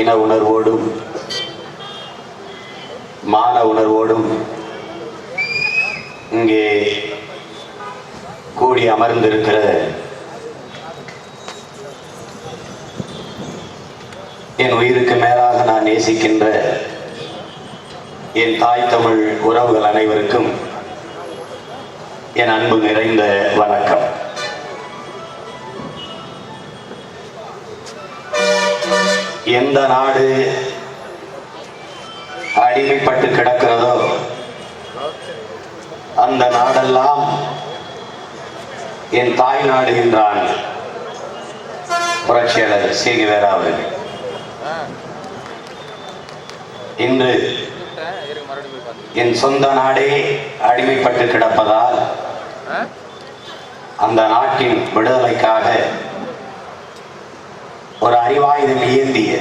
இன உணர்வோடும் மான உணர்வோடும் இங்கே கூடி அமர்ந்திருக்கிற என் உயிருக்கு மேலாக நான் நேசிக்கின்ற என் தாய் தமிழ் உறவுகள் அனைவருக்கும் என் அன்பு நிறைந்த வணக்கம். எந்த நாடு அடிமைப்பட்டு கிடக்கிறதோ அந்த நாடெல்லாம் என் தாய் நாடு என்றான் புரட்சியாளர் சேகுவேரா அவர்கள். இன்று என் சொந்த நாடே அடிமைப்பட்டு கிடப்பதால் அந்த நாட்டின் விடுதலைக்காக ஒரு அறிவாயுதம் ஏந்திய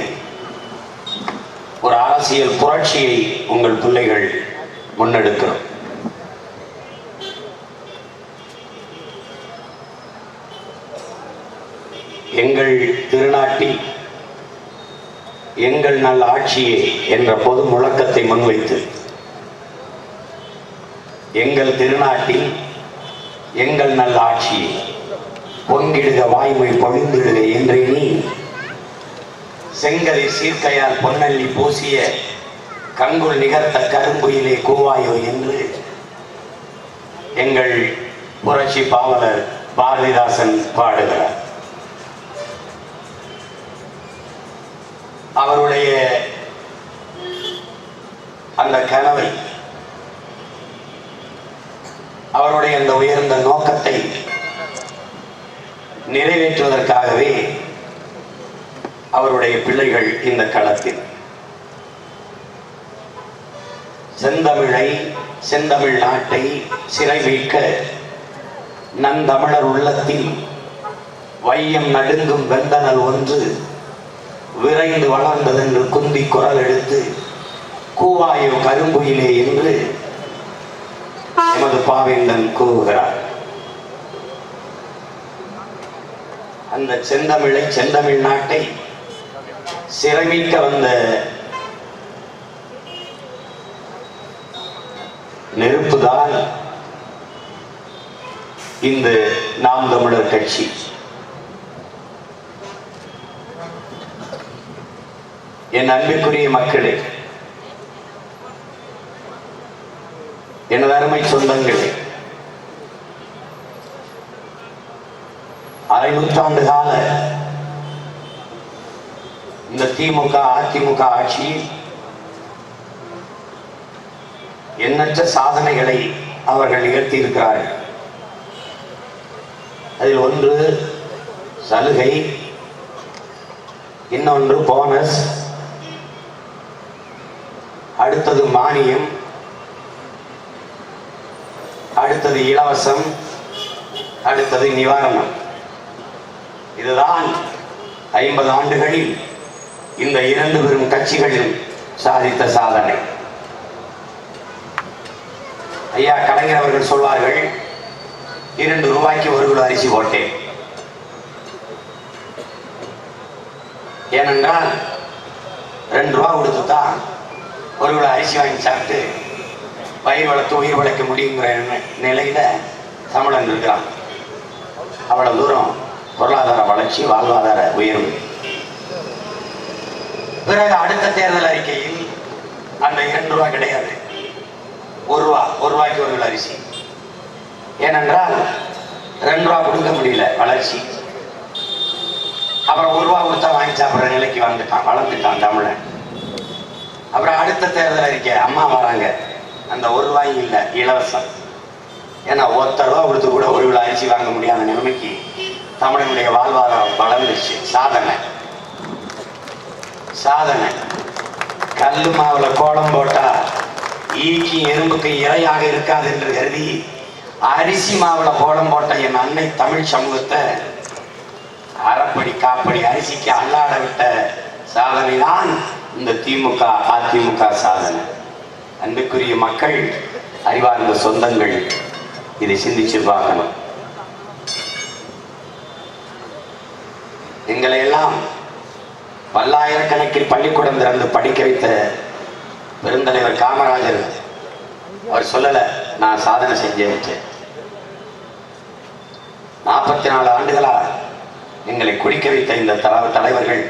ஒரு அரசியல் புரட்சியை உங்கள் பிள்ளைகள் முன்னெடுக்கிறோம். எங்கள் திருநாட்டில் எங்கள் நல்ல ஆட்சியே என்ற பொது முழக்கத்தை முன்வைத்து எங்கள் திருநாட்டில் எங்கள் நல்ல ஆட்சியை பொங்கிடுக வாய்மை பொழிந்திடுக என்றே நீ செங்கலை சீர்க்கையால் பொன்னல்லி பூசிய கங்குள் நிகர்த்த கரும்புயிலே கூவாயோ என்று எங்கள் புரட்சி பாவலர் பாரதிதாசன் பாடுகிறார். அவருடைய அந்த கனவை, அவருடைய அந்த உயர்ந்த நோக்கத்தை நிறைவேற்றுவதற்காகவே அவருடைய பிள்ளைகள் இந்த களத்தில் செந்தமிழை செந்தமிழ் நாட்டை சிறை வைக்க நந்தமிழர் உள்ளத்தில் வையம் நடுங்கும் வெந்தனல் ஒன்று விரைந்து வளர்ந்ததென்று குந்தி குரல் எடுத்து கூவாயோ கரும்புயிலே என்று எமது பாவேந்தன் கூறுகிறார். அந்த செந்தமிழை செந்தமிழ் நாட்டை சிறைமிக்க வந்த நெருப்புதான் இந்த நாம் தமிழர் கட்சி. என் அன்பிற்குரிய மக்களே, எனது அருமை சொந்தங்களே, அரை நூற்றாண்டு கால இந்த திமுக அதிமுக ஆட்சியில் எண்ணற்ற சாதனைகளை அவர்கள் நிகழ்த்தி இருக்கிறார்கள். அதில் ஒன்று சலுகை, இன்னொன்று போனஸ், அடுத்தது மானியம், அடுத்தது இலவசம், அடுத்தது நிவாரணம். இதுதான் 50 ஆண்டுகளில் இந்த இரண்டு பெரும் கட்சிகளில் சாதித்த சாதனை. ஐயா கலைஞர் அவர்கள் சொல்வார்கள், 2 ரூபாய்க்கு 1 கிலோ அரிசி போட்டேன். ஏனென்றால் 2 ரூபா கொடுத்துதான் 1 கிலோ அரிசி வாங்கி சாப்பிட்டு பயிர் வளர்த்து உயிர் வளர்க்க முடியுங்கிற நிலையில தமிழன் இருக்கிறான். அவ்வளவு தூரம் பொருளாதார வளர்ச்சி, வாழ்வாதார உயர்வு. பிறகு அடுத்த தேர்தல் அறிக்கையில் அந்த 2 ரூபா கிடையாது, 1 ரூபா, 1 ரூபாய்க்கு 1 கிலோ அரிசி. ஏனென்றால் 2 ரூபா கொடுக்க முடியல வளர்ச்சி. அப்புறம் 1 ரூபா கொடுத்தா வாங்கி சாப்பிட்ற நிலைக்கு வளர்ந்துட்டான் தமிழன். அப்புறம் அடுத்த தேர்தல் அறிக்கை, அம்மா வராங்க, அந்த 1 ரூபாய் இல்லை, இலவசம். ஏன்னா 1 ரூபா கொடுத்து கூட 1 கிலோ அரிசி வாங்க முடியாத நிலைமைக்கு தமிழனுடைய வாழ்வாதாரம் வளர்ந்துச்சு. சாதனை சாதனை. கல்லு மாவுல கோலம் போட்டா ஈக்கி எறும்புக்கு இரையாக இருக்காது என்று கருதி அரிசி மாவுல கோலம் போட்ட என் அன்னை தமிழ் சமூகத்தை அரைப்படி காப்படி அரிசிக்கு அல்லாட விட்ட சாதனை தான் இந்த திமுக அதிமுக சாதனை. அன்புக்குரிய மக்கள், அறிவார்ந்த சொந்தங்கள், இதை சிந்திச்சு பார்க்கணும். எங்களை எல்லாம் பல்லாயிரக்கணக்கில் பள்ளிக்கூடம் திறந்து படிக்க வைத்த பெருந்தலைவர் காமராஜர் அவர் சொல்லல, நான் சாதனை செஞ்சேன். 44 ஆண்டுகளா எங்களை குடிக்க வைத்த இந்த தலைவர்கள்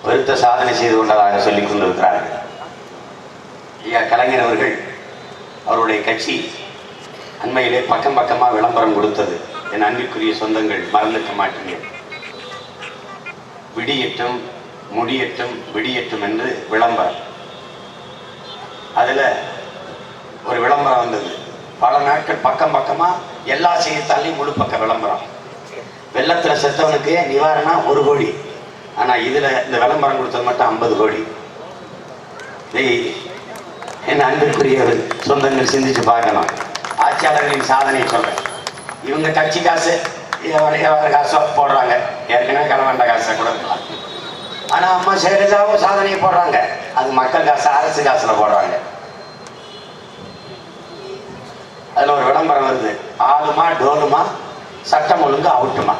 பெருத்த சாதனை செய்து கொண்டதாக சொல்லிக் கொண்டிருக்கிறார்கள். ஐயா கலைஞர் அவர்கள் அவருடைய கட்சி அண்மையிலே பக்கம் பக்கமா விளம்பரம் கொடுத்தது. என் அன்பிற்குரிய சொந்தங்கள் மறந்துக்க மாட்டீங்க. விடியட்டும் முடியட்டும் விடியட்டும் என்று விளம்பரம். அதுல ஒரு விளம்பரம் வந்தது. பல நாட்கள் பக்கம் பக்கமா எல்லா செய்தித்தாளையும் முழு பக்க விளம்பரம். வெள்ளத்துல செத்தவனுக்கு நிவாரணம் 1 கோடி. ஆனா இதுல இந்த விளம்பரம் கொடுத்தது மட்டும் 50 கோடி. என் அன்பிற்குரிய சொந்தங்கள் சிந்திச்சு பார்க்கணும். ஆட்சியாளர்களின் சாதனையை சொல்றேன். இவங்க கட்சி காசு காசோ போடுறாங்க, ஏற்கனவே கலவண்ட காசை கூட இருக்கலாம். ஆனா அம்மா சைலஜாவும் சாதனையை போடுறாங்க, அது மக்கள் காசு, அரசு காசுல போடுறாங்க. அதுல ஒரு விளம்பரம் வருது, ஆளுமா டோலுமா சட்டம் ஒழுங்கு அவுட்டுமா.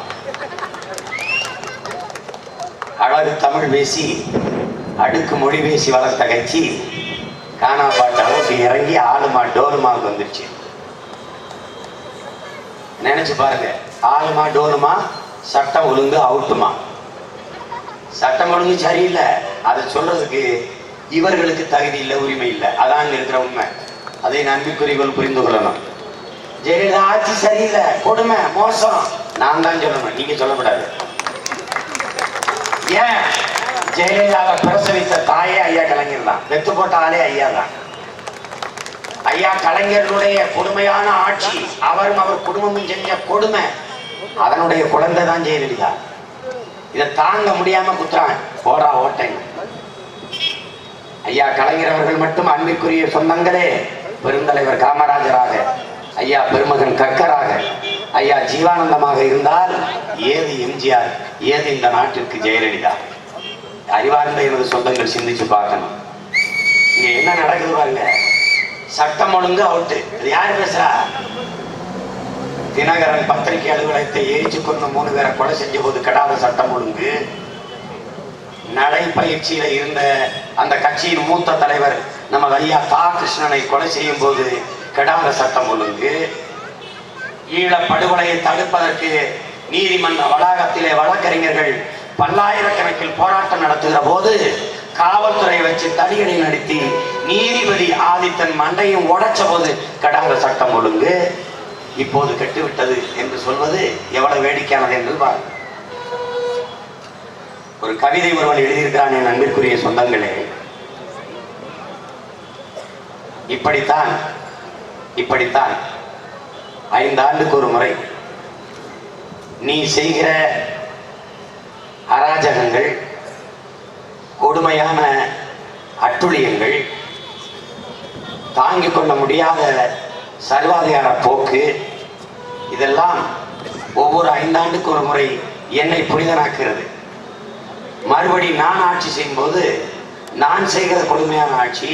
அழகு தமிழ் பேசி அடுக்கு மொழி பேசி வளர்த்த கட்சி காணாப்பாட்டு அளவுக்கு இறங்கி ஆளுமா டோலுமாவுக்கு வந்துருச்சு. நினைச்சு பாருங்க, ஆளுமா டோலுமா சட்டம் ஒழுங்கு அவுட்டுமா. சட்டம் ஒழுங்கு சரியில்லை, அதை சொல்றதுக்கு இவர்களுக்கு தகுதி இல்லை, உரிமை இல்லை. அதான் இருக்கிற உண்மை. அதை நம்பிக்கைகள் புரிந்து கொள்ளணும். ஜெயலலிதா ஆட்சி சரியில்லை, கொடுமை, மோசம், நான் தான் சொல்லணும், நீங்க சொல்லக்கூடாது. ஏன்? ஜெயலலிதாவை பிரசவித்த தாயே ஐயா கலைஞர் தான், வெத்து போட்ட ஆளே ஐயா தான். ஐயா கலைஞர்களுடைய கொடுமையான ஆட்சி, அவரும் அவர் குடும்பமும் செஞ்ச கொடுமை, அதனுடைய குழந்தை தான் ஜெயலலிதா. இதை தாங்க முடியாம குத்துறான், போடா ஓட்டை. ஐயா கலைஞர் அவர்கள் மட்டும் அன்பிற்குரிய சொந்தங்களே, பெருந்தலைவர் காமராஜராக, ஐயா பெருமகன் கக்கராக, ஐயா ஜீவானந்தமாக இருந்தால் ஏது எம்ஜிஆர், ஏது இந்த நாட்டிற்கு ஜெயலலிதா? அறிவார்ந்த எனது சொந்தங்கள் சிந்திச்சு பார்க்கணும். இங்க என்ன நடக்குது பாருங்க. சட்டம் ஒழுங்கு அவுட்டு. இது யாரு பேசுறா? தினகரன் பத்திரிகை அலுவலகத்தை எரிச்சு கொண்டு 3 பேரை கொலை செஞ்ச போது கெடாத சட்டம் ஒழுங்கு. நடைப்பயிற்சியில இருந்த அந்த கட்சியின் மூத்த தலைவர் நம்ம ஐயா தா கிருஷ்ணனை கொலை செய்யும் போது கெடாத சட்டம் ஒழுங்கு. ஈழ படுகொலையை தடுப்பதற்கு நீதிமன்ற வளாகத்திலே வழக்கறிஞர்கள் பல்லாயிரக்கணக்கில் போராட்டம் நடத்துகிற போது காவல்துறை வச்சு தடியணை நடத்தி நீதிபதி ஆதித்தன் மண்டையும் உடைச்ச போது கெடாத சட்டம் ஒழுங்கு. இப்போது கெட்டுவிட்டது என்று சொல்வது எவ்வளவு வேடிக்கையானது என்று பார். ஒரு கவிதை ஒருவன் எழுதியிருக்கிறான். என் அன்பிற்குரிய சொந்தங்களே, இப்படித்தான் 5 ஆண்டுக்கு ஒரு முறை நீ செய்கிற அராஜகங்கள், கொடுமையான அட்டுழியங்கள், தாங்கிக் கொள்ள முடியாத சர்வாதிகார போக்கு, இதெல்லாம் ஒவ்வொரு 5 ஆண்டுக்கு ஒரு முறை என்னை புனிதனாக்குகிறது. மறுபடி நான் ஆட்சி செய்யும் போது நான் செய்கிற கொடுமையான ஆட்சி,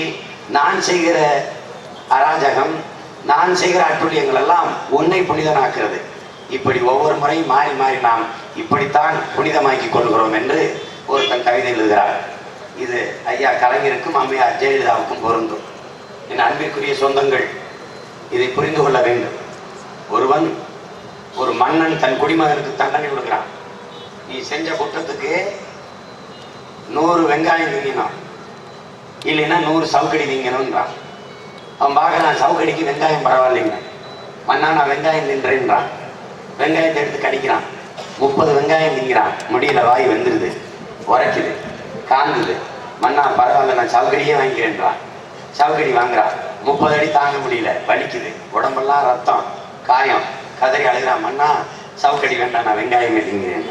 நான் செய்கிற அராஜகம், நான் செய்கிற அட்டுழியங்கள் எல்லாம் உன்னை புனிதனாக்குறது. இப்படி ஒவ்வொரு முறையும் மாறி மாறி நாம் இப்படித்தான் புனிதமாக்கிக் கொள்கிறோம் என்று ஒருத்தன் கவிதை எழுதுகிறார். இது ஐயா கலைஞருக்கும் அம்மையார் ஜெயலலிதாவுக்கும் பொருந்தும். என் அன்பிற்குரிய சொந்தங்கள் இதை புரிந்து கொள்ள வேண்டும். ஒரு மன்னன் தன் குடிமகனுக்கு தண்டனை கொடுக்கிறான். நீ செஞ்ச குற்றத்துக்கு 100 வெங்காயம் திங்கணும், இல்லைன்னா 100 சவுக்கடி திங்கணும்ன்றான். அவன் பார்க்கறான், சவுக்கடிக்கு வெங்காயம் பரவாயில்லைங்க, மன்னா நான் வெங்காயம் தின்றேன்றான். வெங்காயத்தை எடுத்து கடிக்கிறான், 30 வெங்காயம் திங்கிறான். முடியல, வாய் வெந்துருது, உரைக்குது, காந்துது. மன்னா பரவாயில்ல, நான் சவுக்கடியே வாங்கிக்கிறேன்றான். சவுக்கடி வாங்குறான், 30 அடி தாங்க முடியல, வலிக்குது, உடம்பெல்லாம் ரத்தம், காயம், கதறி அழுகிறான். மன்னா சவுக்கடி வேண்டாம், நான் வெங்காயமே திங்கிறேன்.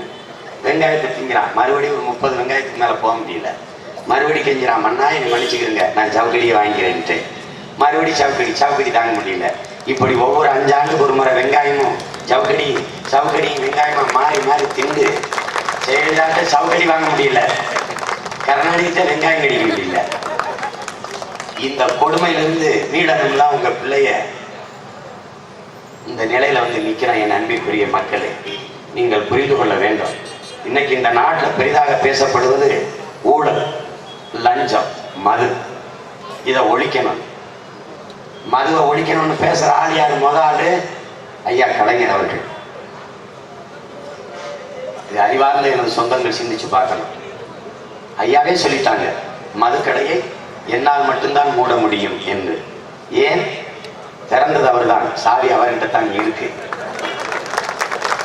வெங்காயத்தை திங்கிறான், மறுபடியும் ஒரு 30 வெங்காயத்துக்கு மேல போக முடியல. மறுபடி கெஞ்சிறான், மன்னா என்னை மன்னிச்சுக்கிறேங்க, நான் சவுக்கடியை வாங்கிக்கிறேன்ட்டு. மறுபடி சவுக்கடி தாங்க முடியல. இப்படி ஒவ்வொரு 5 ஆண்டுக்கு ஒரு முறை வெங்காயமும் சவுக்கடி வெங்காயமா மாறி மாறி திண்டு ஜெயலலிதாட்ட சவுக்கடி வாங்க முடியல, கருணாநிதிட்ட வெங்காயம் கடிக்க முடியல. இந்த கொடுமையிலிருந்து மீளணும்னா உங்க பிள்ளைய இந்த நிலையில வந்து நிற்கிறான். என் அன்பிற்குரிய மக்களை நீங்கள் புரிந்து கொள்ள வேண்டும். இன்னைக்கு இந்த நாட்டில் பெரிதாக பேசப்படுவது ஊழல், லஞ்சம், மது, இதை ஒழிக்கணும். மதுவை ஒழிக்கணும்னு பேசுற ஆள் யாரு? முதல் ஐயா கலைஞர் அவர்கள். இது அறிவார்ந்த எனது சொந்தங்கள் சிந்திச்சு பார்க்கணும். ஐயாவே சொல்லிட்டாங்க, மதுக்கடையை என்னால் மட்டும்தான் மூட முடியும் என்று. ஏன்? திறந்தது அவர்தான், சாவி அவர்கிட்ட தான் இருக்கு.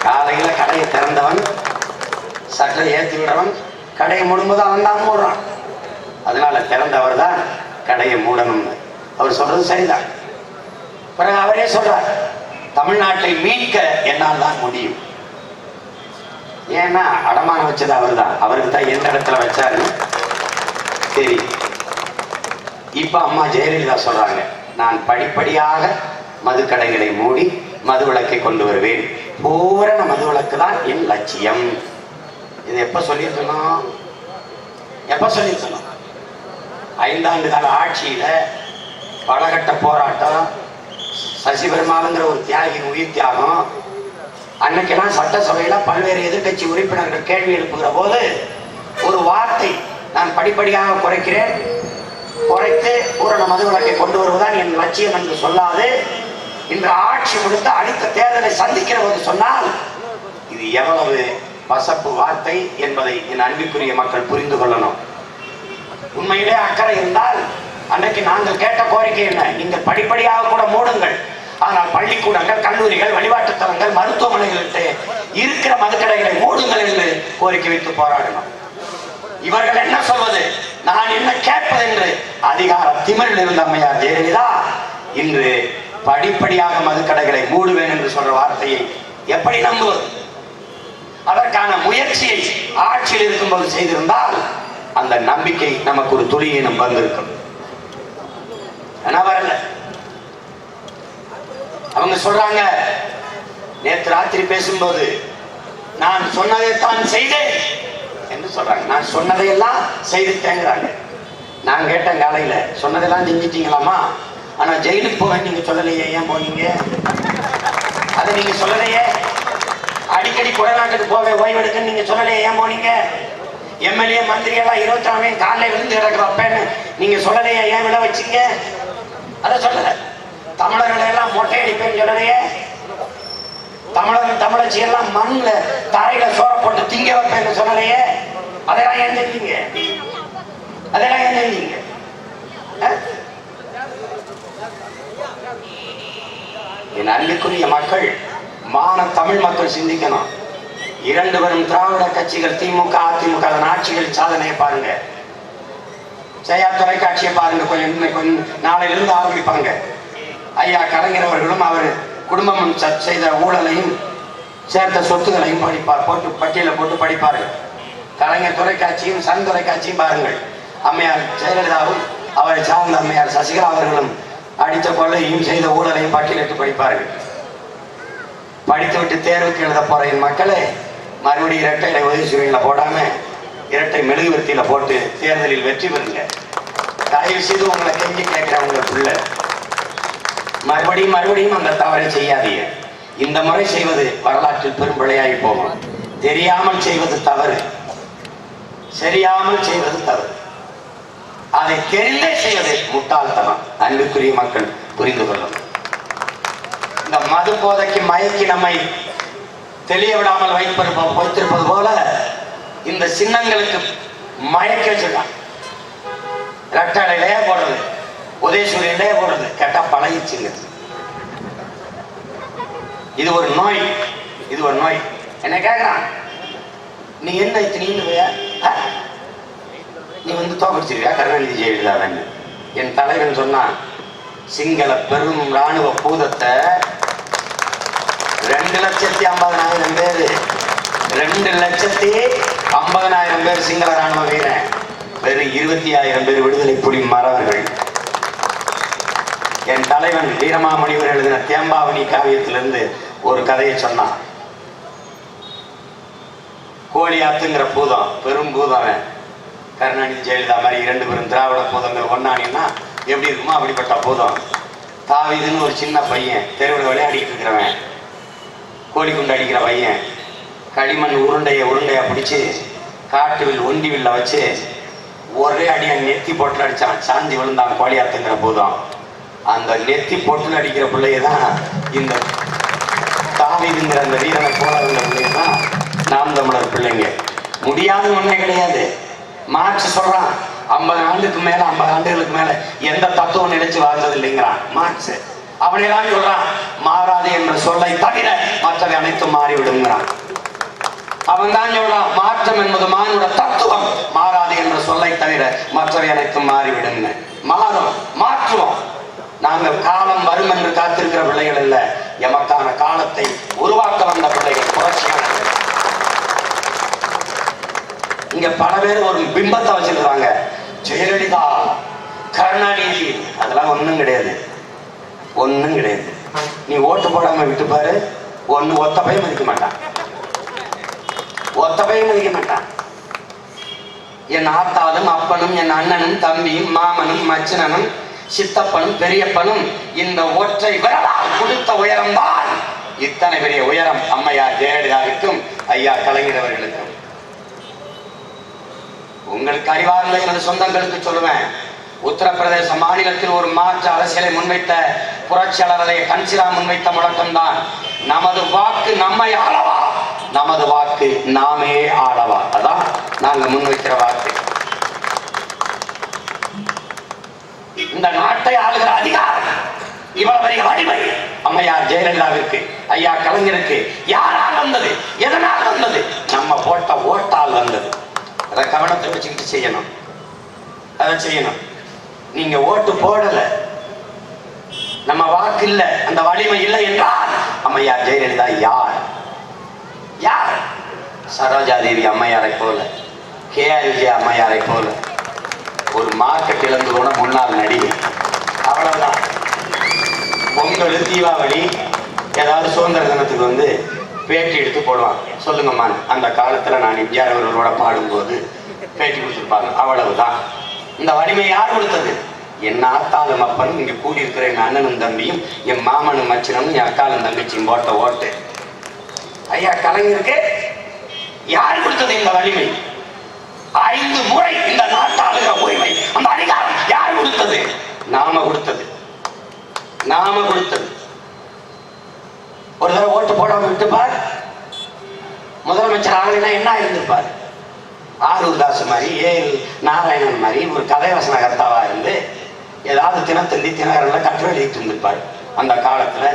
காலையில கடையை திறந்தவன், சட்டை ஏற்றி விடுறவன், கடையை மூடும்போது அவன் தான் மூடுறான். அதனால திறந்தவர் தான் கடையை மூடணும்னு அவர் சொல்றது சரிதான். பிறகு அவரே சொல்றார், தமிழ்நாட்டை மீட்க என்னால் தான் முடியும். ஏன்னா அடமானம் வச்சது அவர் தான், அவருக்கு தான் எந்த இடத்துல வச்சாரு சரி. இப்ப அம்மா ஜெயலலிதா சொல்றாங்க, நான் படிப்படியாக மதுக்கடைகளை மூடி மதுவிலக்கை கொண்டு வருவேன், பூரண மதுவிலக்கு தான் என் லட்சியம். இது எப்ப சொல்லியிருக்கணும்? எப்ப சொல்லியிருக்கணும்? 5 ஆண்டு கால ஆட்சியில பலகட்ட போராட்டம், சசிபெருமாளுங்கிற ஒரு தியாகியின் உயிர் தியாகம். அன்னைக்கெல்லாம் சட்டசபையில பல்வேறு எதிர்கட்சி உறுப்பினர்கள் கேள்வி எழுப்புகிற போது ஒரு வார்த்தை, நான் படிப்படியாக குறைக்கிறேன், குறைத்து பூரண மதுவிலக்கை கொண்டு வருவதுதான் என் லட்சியம் என்று சொல்லாது, இன்று ஆட்சி முடித்து அடுத்த தேர்தலை சந்திக்கிற போது சொன்னால் இது எவ்வளவு பசப்பு வார்த்தை என்பதை என் அன்பிற்குரிய மக்கள் புரிந்து கொள்ளணும். உண்மையிலே அக்கறை இருந்தால் அன்றைக்கு நாங்கள் கேட்ட கோரிக்கை என்ன? நீங்கள் படிப்படியாக கூட மூடுங்கள், ஆனால் பள்ளிக்கூடங்கள், கல்லூரிகள், வழிபாட்டு தலங்கள், மருத்துவமனைகளில் இருக்கிற மதுக்கடைகளை மூடுங்கள் என்று கோரிக்கை வைத்து போராடணும். இவர்கள் என்ன சொல்வது, நான் என்ன கேட்பது என்று அதிகார திமிரில் இருந்த அம்மையார் ஜெயலலிதா இன்று படிப்படியாக மதுக்கடைகளை மூடுவேன் என்று சொல்ற வார்த்தையை எப்படி நம்புவது? அதற்கான முயற்சியை ஆட்சியில் இருக்கும்போது செய்திருந்தால் அந்த நம்பிக்கை நமக்கு ஒரு துளியினம் வந்திருக்கும். வரல. அவங்க சொல்றாங்க, நேற்று ராத்திரி பேசும்போது நான் சொன்னதைத்தான் செய்தேன் என்று சொல்றாங்க. நான் சொன்னதையெல்லாம் செய்துட்டேங்கிறாங்க. நான் கேட்டேன் காலையில, சொன்னதெல்லாம் செஞ்சிட்டீங்களாமா, ஆனா ஜெயிலுக்கு போக நீங்க சொல்லலையே, ஏன் போனீங்க? அதை நீங்க சொல்லலையே. அடிக்கடி குடநாட்டுக்கு போக ஓய்வெடுக்க நீங்க சொல்லலையே, ஏன் போனீங்க? எம்எல்ஏ மந்திரி எல்லாம் 24 காலையில விழுந்து கிடக்கிறப்பன்னு நீங்க சொல்லலையே, ஏன் விட வச்சீங்க? அதை சொல்லல. தமிழர்களை எல்லாம் மொட்டையடிப்பேன்னு சொல்லலையே. தமிழச்சி எல்லாம் மண்ணுல தரையில சோற போட்டு திங்க வைப்பேன்னு சொல்லலையே. அதெல்லாம் ஏன் செஞ்சீங்க? அதெல்லாம் ஏன் செஞ்சீங்க? என் அன்புக்குரிய மக்கள், மான தமிழ் மக்கள் சிந்திக்கணும். 2 வரும் திராவிட கட்சிகள் திமுக, அதிமுக ஆட்சிகள் சாதனையை பாருங்க. ஜெயா தொலைக்காட்சியை பாருங்க, கொஞ்சம் நாளையிலிருந்து ஆரம்பிப்பாங்க. ஐயா கலைஞர் அவர்களும் அவர் குடும்பம் செய்த ஊழலையும் சேர்த்த சொத்துக்களையும் போட்டு பட்டியலை போட்டு படிப்பார்கள். கலைஞர் தொலைக்காட்சியும் சன் தொலைக்காட்சியும் பாருங்கள். அம்மையார் ஜெயலலிதாவும் அவரை சார்ந்த அம்மையார் சசிகலா அவர்களும் அடித்த கொள்ளையும் செய்த ஊழலையும் பட்டியலிட்டு படிப்பார்கள். படித்துவிட்டு தேர்வுக்கு எழுத போற என் மக்களே, மறுபடியும் இரட்டை உதவி போடாம இரட்டை மெழுகுவர்த்தியில போட்டு தேர்தலில் வெற்றி பெறுங்க. தயவு செய்து உங்களை கெஞ்சி கேட்கிற உங்க பிள்ளை, மறுபடியும் அந்த தவறை செய்யாதீங்க. இந்த முறை செய்வது வரலாற்றில் பெரும் பிழையாகி போகும். தெரியாமல் செய்வது தவறு, சரியாமல் செய்வது தவறு, அதை தெரிந்தே செய்வது முட்டாள்தனம். அன்புக்குரிய மக்கள் புரிந்து கொள்ளும். இந்த மது போதைக்கு மயக்கி நம்மை தெளிய விடாமல் வைத்திருப்பது போல இந்த சின்னங்களுக்கு மயக்க வச்சிருக்கான். ரெட்டடையிலே போடுறது, உதயசூரியிலே போடுறது, கேட்டா பழகிச்சுங்க. இது ஒரு நோய், இது ஒரு நோய். என்ன கேட்கிறான், நீ என்ன இத்தனை நீ தோக்கடிச்சிருவியா கருணாநிதி ஜெயலலிதான்னு? என் தலைவன் சொன்னான், சிங்கள பெரும் ராணுவ பூதத்தை 2,50,000 பேர், 2,50,000 பேர் சிங்கள ராணுவ வீரன், வெறும் 20,000 பேர் விடுதலை புலி மறவர்கள். என் தலைவன் வீரமாமுனிவர் எழுதின தேம்பாவணி காவியத்திலிருந்து ஒரு கதையை சொன்னான். கோழியாத்துங்கிற பூதம், பெரும் பூதம். கருணாநிதி ஜெயலலிதா மாதிரி 2 பேரும் திராவிட பூதங்கள் ஒன்னானின்னா எப்படி இருக்குமோ அப்படிப்பட்ட பூதம். தாவீதுன்னு ஒரு சின்ன பையன், தெருவில் விளையாடிட்டு இருக்கிறவன், கோழி குண்டு அடிக்கிற பையன், களிமண் உருண்டைய பிடிச்சு காட்டுவில் ஒண்டி வில்ல வச்சு ஒரே அடியா நெத்தி பொட்டில் அடிச்சான். சாந்தி விழுந்தான் கோழியாத்துங்கிற போதும். அந்த நெத்தி பொட்டில் அடிக்கிற பிள்ளையதான் இந்த தாவீதுங்கிற அந்த வீரனை போல இருந்த பிள்ளையதான் நாம் தமிழர் பிள்ளைங்க. முடியாத ஒண்ணே கிடையாது. மார்க்ஸ் சொல்றான் 50 ஆண்டுக்கு மேல 50 ஆண்டுகளுக்கு மேல எந்த தத்துவம் நினைச்சு வாழ்ந்தது இல்லைங்கிறான் மார்க்ஸ். அவனைதான் சொல்றான் மாறாது என்ற சொல்லை தவிர மற்றவை அனைத்தும் மாறிவிடுங்கிறான். அவன் தான் சொல்றான் மாற்றம் என்பது மானுட தத்துவம், மாறாது என்ற சொல்லை தவிர மற்றவை அனைத்தும் மாறிவிடுங்க. மாறும், மாற்றுவோம். நாங்கள் காலம் வரும் என்று காத்திருக்கிற பிள்ளைகள் இல்ல, எமக்கான காலத்தை உருவாக்க வந்த பிள்ளைகள், புரட்சியாளர்கள். இங்க பல பேர் ஒரு பிம்பத்தை வச்சிருக்காங்க, ஜெயலலிதா, கருணாநிதி. அதெல்லாம் ஒண்ணும் கிடையாது, ஒண்ணும் கிடையாது. நீ ஓட்டு போடாம விட்டு பாரு, ஒன்னு ஒத்த பையன் மதிக்க மாட்டான், ஒத்த பையன் மதிக்க மாட்டான். என் ஆத்தாலும் அப்பனும் என் அண்ணனும் தம்பியும் மாமனும் மச்சனனும் சித்தப்பனும் பெரியப்பனும் இந்த ஒற்றை விரலால் கொடுத்த உயரம் தான் இத்தனை பெரிய உயரம் அம்மையார் ஜெயலலிதாவுக்கும் ஐயா கலைஞர் அவர்களுக்கும். உங்களுக்கு அறிவார்ந்த எனது சொந்தங்களுக்கு சொல்லுவேன், உத்தரப்பிரதேச மாநிலத்தில் ஒரு மாற்று அரசியலை முன்வைத்த புரட்சியாளரை கன்சிரா முன்வைத்த முழக்கம் தான் நமது வாக்கு நம்மை ஆளவா, நமது வாக்கு நாமே ஆளவா. அதான் நாங்க முன்வைக்கிற வாக்கு. இந்த நாட்டை ஆளுகிற அதிகாரம், இவ்வளவு பெரிய வலிமை அம்மையார் ஜெயலலிதாவிற்கு, ஐயா கலைஞருக்கு யாரால் வந்தது, எதனால் வந்தது? நம்ம போட்ட ஓட்டால் வந்தது. அதை கவனத்தை வச்சுக்கிட்டு செய்யணும், அதை செய்யணும். நீங்க ஓட்டு போடல, நம்ம வாக்கு இல்ல, அந்த வலிமை இல்லை என்றால் அம்மையார் ஜெயலலிதா யார்? யார்? சரோஜா தேவி அம்மையாரை போல, KR விஜயா அம்மையாரை போல ஒரு மார்க்கெட் இழந்து கூட முன்னாள் நடிகை. அவ்வளவுதான். பொங்கல், தீபாவளி, ஏதாவது சுதந்திர தினத்துக்கு வந்து பேட்டி எடுத்து போடுவாங்க. சொல்லுங்கம்மா, அந்த காலத்துல நான் எம்ஜிஆர் அவர்களோட பாடும்போது பேட்டி கொடுத்துருப்பாங்க. அவ்வளவுதான். இந்த வலிமை யார் கொடுத்தது? என் ஆத்தாலும் அப்பனும், இங்க கூடியிருக்கிற என் அண்ணனும் தம்பியும், என் மாமனும் மச்சனும், என் அக்காலும் தங்கச்சியும் போட்ட ஓட்டு. ஐயா கலைஞருக்கு யார் கொடுத்தது இந்த வலிமை? 5 முறை இந்த நாட்டாளுகிற உரிமை, அந்த அதிகாரம் யார் கொடுத்தது? நாம கொடுத்தது, நாம கொடுத்தது. ஒரு தடவை ஓட்டு போடாம விட்டுப்பார், முதலமைச்சர் ஆகலைன்னா என்ன இருந்திருப்பார்? ஆரூர் தாஸ் மாதிரி, ஏஎல் நாராயணன் மாதிரி ஒரு கதை வசன கர்த்தாவா இருந்து ஏதாவது தினத்தந்தி தினகரன்ல கட்டுரை எழுதிட்டு இருந்திருப்பார். அந்த காலத்துல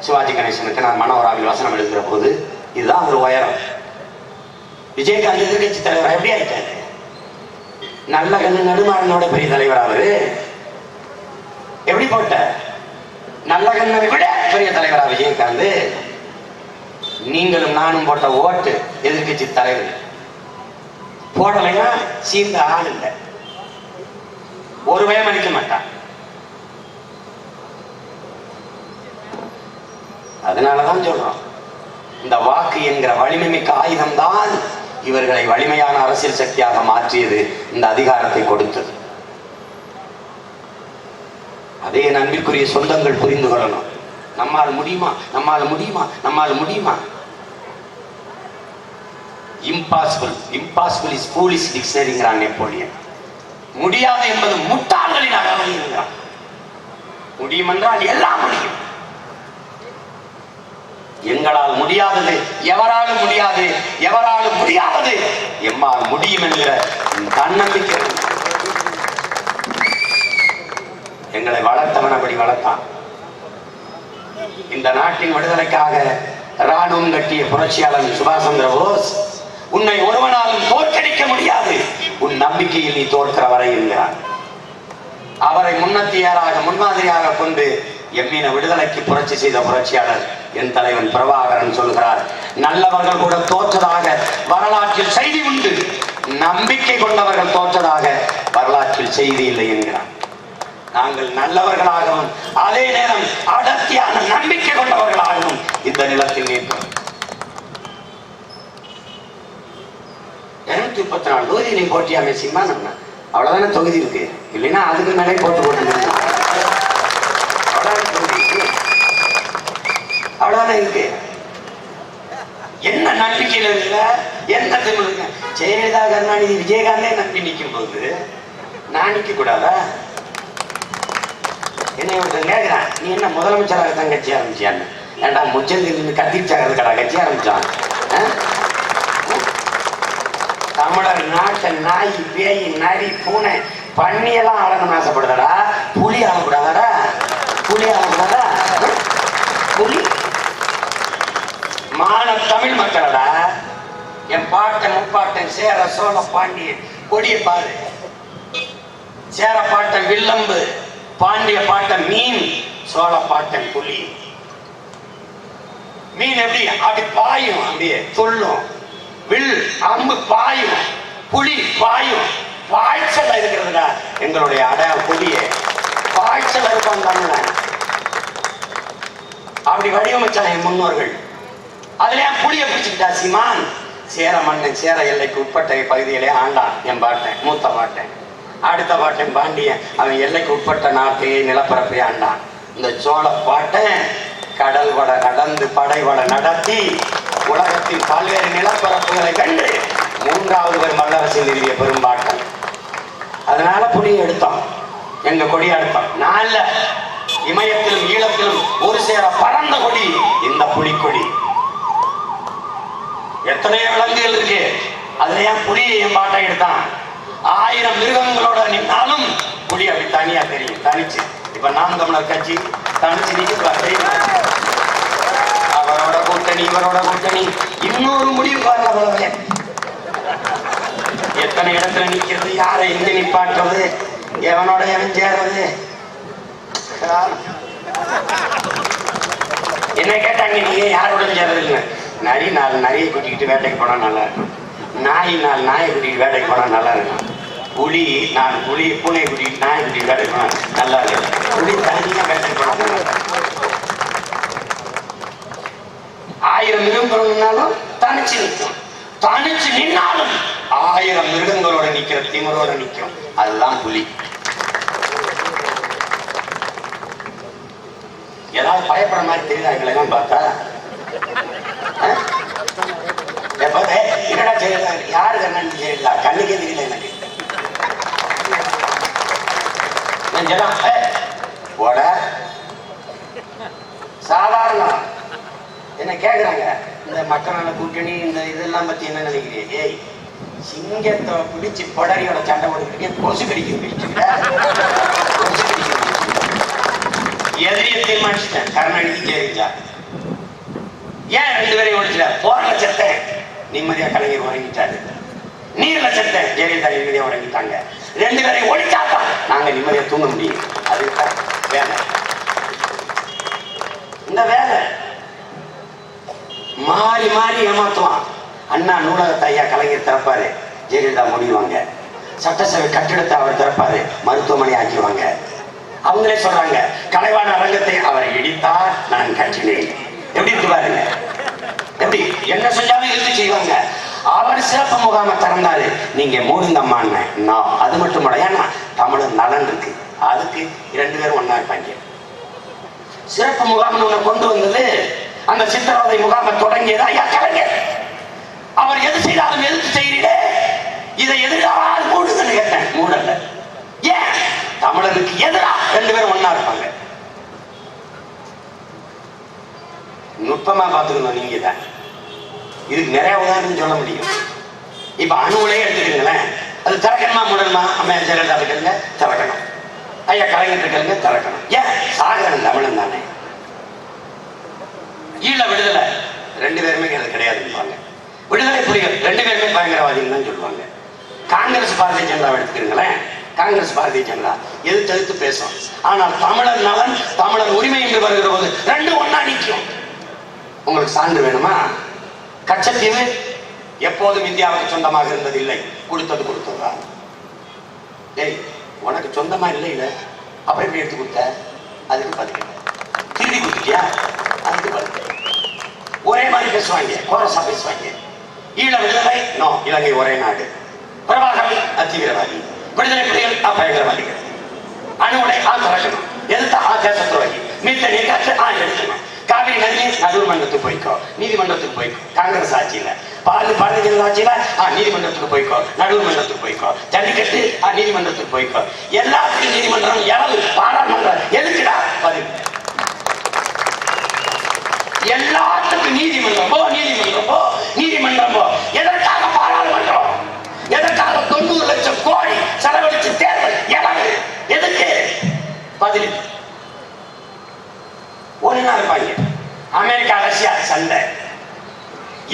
சிவாஜி கணேசனுக்கு நான் மனோராவில் வசனம் எழுதுகிற போது இதுதான் ஒரு உயரம். விஜயகாந்த் எதிர்கட்சி தலைவர் எப்படியா இருக்காரு? நல்ல கண்ணு நடுமாறனோட பெரிய தலைவர் அவரு. எப்படி போட்ட? நல்ல கண்ணனை விட பெரிய தலைவரா விஜயகாந்த். நீங்களும் நானும் போட்ட ஓட்டு எதிர்கட்சி தலைவர். போடலைன்னா சீர்ந்த ஆள் இல்லை, ஒரு பயம் அளிக்க மாட்டான். அதனாலதான் சொல்றோம், இந்த வாக்கு என்கிற வலிமை மிக்க ஆயுதம் தான் இவர்களை வலிமையான அரசியல் சக்தியாக மாற்றியது, இந்த அதிகாரத்தை கொடுத்தது. அதே அன்பிற்குரிய சொந்தங்கள் புரிந்து கொள்ளணும். நம்மால் முடியுமா, நம்மால் முடியுமா, நம்மால் முடியுமா? இம்பாசிபிள், இம்பாசிபிள் இஸ் ஃபூலிஷ் டிக்ஷனரிங்கிறான் நெப்போலியன். முடியாது என்பது முட்டாள்களின் அகவை என்கிறான். முடியும் என்றால் எல்லாம் முடியும். எங்களால் முடியாதது எவராலும் முடியாது, எவராலும் முடியாதது எம்மால் முடியும் என்கிற தன்னம்பிக்கை. எங்களை வளர்த்தவன் அப்படி வளர்த்தான். இந்த நாட்டின் விடுதலைக்காக ராணுவம் கட்டிய புரட்சியாளர் சுபாஷ் சந்திர போஸ், உன்னை ஒருவனாலும் தோற்கடிக்க முடியாது, உன் நம்பிக்கையில் நீ தோற்கிற வரை என்கிறார். அவரை முன்னத்தியாராக முன்மாதிரியாக கொண்டு எம்மீன விடுதலைக்கு புரட்சி செய்த புரட்சியாளர் என் தலைவன் பிரபாகரன் சொல்கிறார், நல்லவர்கள் கூட தோற்றதாக வரலாற்றில் செய்தி உண்டு, நம்பிக்கை கொண்டவர்கள் தோற்றதாக வரலாற்றில் செய்தி இல்லை என்கிறார். நாங்கள் நல்லவர்களாகவும் அதே நேரம் அடர்த்தியான நம்பிக்கை கொண்டவர்களாகவும் இந்த நிலத்தில் நிற்போம். 234 தொகுதி நீ போட்டியாமே சிம்மா, நம்ம அவ்வளவுதானே தொகுதி இருக்கு, இல்லைன்னா அதுக்கு மேலே போட்டு அவ்வளவுதானே இருக்கு. என்ன நம்பிக்கையில் இல்ல, எந்த ஜெயலலிதா, கருணாநிதி, விஜயகாந்தே நம்பி நிற்கும் போது நான் நிக்க கூடாதா? என்னை ஒருத்தன் கேட்கிறான், நீ என்ன முதலமைச்சராக தான் கட்சி ஆரம்பிச்சியான்னு. ஏன்டா முச்சந்திலிருந்து கத்திச்சாகிறதுக்கடா கட்சி ஆரம்பிச்சான்? தமிழர் நாட்டை நாய் பேய் நரி பூனை பண்ணியெல்லாம் ஆளணும்னு ஆசைப்படுதடா. புலி ஆளக்கூடாதடா, புலி ஆளக்கூடாதா? புலி மான தமிழ் மக்களடா. என் பாட்டன் முப்பாட்டன் சேர சோழ பாண்டியன் கொடிய பாரு. சேர பாட்டன் வில்லம்பு, பாண்டிய பாட்டன் மீன், சோழ பாட்டன் புலி. மீன் எப்படி அப்படி பாயும், அப்படியே சொல்லும். வில் அம்பு பாயும், புலி பாயும். பாய்ச்சல் இருக்கிறதுடா எங்களுடைய அடையாள புலிய. பாய்ச்சல் இருப்பான் தமிழன். அப்படி வடிவமைச்சாங்க என் முன்னோர்கள். அதுல என் புலிய பிடிச்சுக்கிட்டா சீமான். சேர மன்னன் சேர எல்லைக்கு உட்பட்ட பகுதியிலே ஆண்டான் என் பாட்டன், மூத்த பாட்டன். அடுத்த பாட்டன் பாண்டியன், அவன் எல்லைக்கு உட்பட்ட நாட்டையே நிலப்பரப்பை ஆண்டான். இந்த சோழ பாட்டன் கடல் வட கடந்து படை வட நடத்தி உலகத்தின் பல்வேறு நிலப்பரப்புகளை கண்டு மூன்றாவது ஒரு மல்லரசை நிறுவிய பெரும்பாட்டன். அதனால புலியை எடுத்தோம், எங்க கொடியை எடுத்தோம். நான் இமயத்திலும் ஈழத்திலும் ஒரு சேர பறந்த கொடி இந்த புலிக்கொடி. எத்தனையோ விலங்குகள் இருக்கு, அதுல ஏன் புலியை என் பாட்டை எடுத்தான். 1000 மிருகங்களோட நின்னாலும் புலி அப்படி தனியா தெரியும், தனிச்சு. இப்ப நாம் தமிழர் கட்சி தனிச்சு நிற்க, அவரோட கூட்டணி இவரோட கூட்டணி. இன்னொரு முடிவு பாருங்க, எத்தனை இடத்துல நிக்கிறது, யாரை எங்க நிப்பாட்டுறது, எவனோட எவன் சேர்றது. என்ன கேட்டாங்க, நீங்க யாரோட சேர்றது? நரி 4 நரியை கூட்டிக்கிட்டு வேட்டைக்கு போனா நல்லா இருக்கும், நாய் 4 நாயை கூட்டிகிட்டு வேட்டைக்கு போனா நல்லா இருக்கும், புலி 4 புலி பூனை கூட்டிகிட்டு நாயை கூட்டிகிட்டு வேட்டைக்கு போனா நல்லா இருக்கும். புலி தனியா வேட்டைக்கு போனா 1000 மிருகங்கள் நின்னாலும் தனிச்சு நிற்கும், தனிச்சு நின்னாலும் 1000 மிருகங்களோட நிக்கிற திமிரோட நிற்கும். அதுதான் புலி. ஏதாவது பயப்படுற மாதிரி தெரியுதா எங்களெல்லாம் பார்த்தா? என்னடா ஜெயலலிதா, யாரு கண்ணு ஜெயலலிதா? கண்ணுக்கே தெரியல எனக்கு. சாதாரணம் என்ன கேக்குறாங்க, இந்த மக்கள் நல கூட்டணி இந்த இதெல்லாம் பத்தி என்ன நினைக்கிறீங்க? ஏய், சிங்கத்தை பிடிச்சு பொடரியோட சண்டை போட்டுக்கிட்டு கொசு கடிக்க எதிரியை தீர்மானிச்சுட்டேன். கருணாநிதி ஜெயலலிதா ஏன் 2 பேரையும் ஓடிச்சுல? போர்ல செத்தேன், நிம்மதியா கலைஞர் உறங்கிட்டாரு. நீர்ல செத்தேன், ஜெயலலிதா நிம்மதியா உறங்கிட்டாங்க. 2 பேரையும் ஒழிச்சாதான் நாங்க நிம்மதியா தூங்க முடியும். அதுதான் வேலை. இந்த வேலை மாறி மாறி ஏமாத்துவான். அண்ணா நூலகத்தை ஐயா கலைஞர் திறப்பாரு, ஜெயலலிதா முடிவாங்க. சட்டசபை கட்டிடத்தை அவர் திறப்பாரு, மருத்துவமனை ஆக்கிடுவாங்க. அவங்களே சொல்றாங்க, கலைவாண அரங்கத்தை அவர் இடித்தார், நான் கட்டினேன். எப்படி பாருங்க, எப்படி என்ன செஞ்சாலும் இழுத்து செய்வாங்க. அவர் சிறப்பு முகாமை திறந்தாரு, நீங்க மூடுங்கம்மான்னு. அது மட்டும் இல்ல, ஏன்னா தமிழர் நலன் இருக்கு, அதுக்கு 2 பேரும் ஒன்னா இருப்பாங்க. சிறப்பு முகாம் கொண்டு வந்தது அந்த சித்திரவதை முகாமை தொடங்கியது ஐயா கலைஞர். அவர் எது செய்தாலும் எதிர்த்து செய்கிறீரே, இதை எதிராக மூடுங்கன்னு கேட்டேன். மூடல. ஏன்? தமிழருக்கு எதிராக 2 பேரும் ஒன்னா இருப்பாங்க. நுட்பமா பார்த்துக்கணும் நீங்க தான். இதுக்கு நிறைய உதாரணம் சொல்ல முடியும். இப்ப அணுவிலே எடுத்துக்கிறீங்களேன், அது திறக்கணுமா மூடணுமா? அம்மா ஜெயலலிதா கேளுங்க, திறக்கணும். ஐயா கலைஞர் கேளுங்க, திறக்கணும். ஏன்? சாகரன் தமிழன் தானே. ஈழ விடுதலை 2 பேருமே கிடையாதுன்னு விடுதலை புலிகள் 2 பேருமே பயங்கரவாதின்னு தான் சொல்லுவாங்க. காங்கிரஸ் பாரதிய ஜனதா எடுத்துக்கிறீங்களேன், காங்கிரஸ் பாரதிய ஜனதா எதிர்த்து பேசும். ஆனால் தமிழர் நலன் தமிழர் உரிமை என்று வருகிற போது 2 ஒன்னா நிற்கும். உங்களுக்கு சான்று வேணுமா? கச்சத்தீவு எப்போதும் இந்தியாவுக்கு சொந்தமாக இருந்தது இல்லை, கொடுத்ததா? ஏய், உனக்கு சொந்தமா இல்லை இல்ல, அப்புறம் எப்படி எடுத்து கொடுத்த? அதுக்கு பதில் திருடி கொடுத்தியா? அதுக்கு பதில். ஒரே மாதிரி பேசுவாங்க, கோரசா பேசுவாங்க. ஈழ விடுதலை நோ, இலங்கை ஒரே நாடு. பிரபாகரன் தீவிரவாதி, விடுதலை புலிகள் பயங்கரவாதிகள். அணுகுலை திறக்கணும், எதிர்த்தா தேசத்துறவாதி, மீத்த நீர் காற்று எடுக்கணும். காவிரி நதி நடுவர்மன்றத்துக்கு போய்க்கோ, நீதிமன்றத்துக்கு போய்க்கோ. காங்கிரஸ் ஆட்சியில பாரதிய ஜனதா ஆட்சியில நீதிமன்றத்துக்கு போய்க்கோ, நடுவர்மன்றத்துக்கு போய்க்கோ. ஜல்லிக்கட்டு நீதிமன்றத்துக்கு போய்க்கோ. எல்லாத்துக்கும் நீதிமன்றம் எவ்வளவு பாராளுமன்றம் எதுக்குடா? பதில். எல்லாத்துக்கும் நீதிமன்றம் போ, நீதிமன்றம் போ, நீதிமன்றம் போ. எதற்காக பாராளுமன்றம்? எதற்காக 90 லட்சம் கோடி செலவழிச்சு தேர்தல் எவ்வளவு? எதுக்கு? பதில். ஒன்னா இருப்பாங்க. அமெரிக்கா ரஷ்யா சண்டை,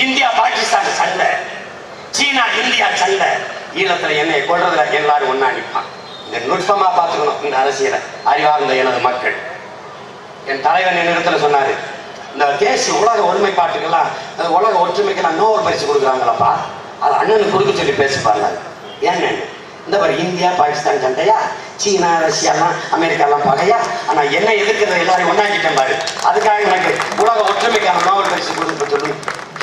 இந்தியா பாகிஸ்தான் சண்டை, சீனா இந்தியா சண்டை. ஈழத்துல என்னை கொள்றதுல எல்லாரும் ஒன்னா நிற்பான். இந்த நுட்பமா பார்த்துக்கணும் இந்த அரசியலை. அறிவார்ந்த எனது மக்கள், என் தலைவன் என்னிடத்துல சொன்னாரு, இந்த தேசிய உலக ஒருமைப்பாட்டுக்கெல்லாம் உலக ஒற்றுமைக்கெல்லாம் நோபல் பரிசு கொடுக்குறாங்களப்பா, அது அண்ணனுக்கு கொடுக்க சொல்லி பேசிப்பாருங்க. ஏன்னு இந்த மாதிரி இந்தியா பாகிஸ்தான் சண்டையா, சீனா ரஷ்யாலாம் அமெரிக்காலாம் பகையா, ஆனா என்ன எதிர்க்கிற எல்லாரும் ஒன்னாக்கிட்டேன் பாரு. அதுக்காக எனக்கு உலக ஒற்றுமைக்கான நோபல் பரிசு கொடுக்க சொல்லி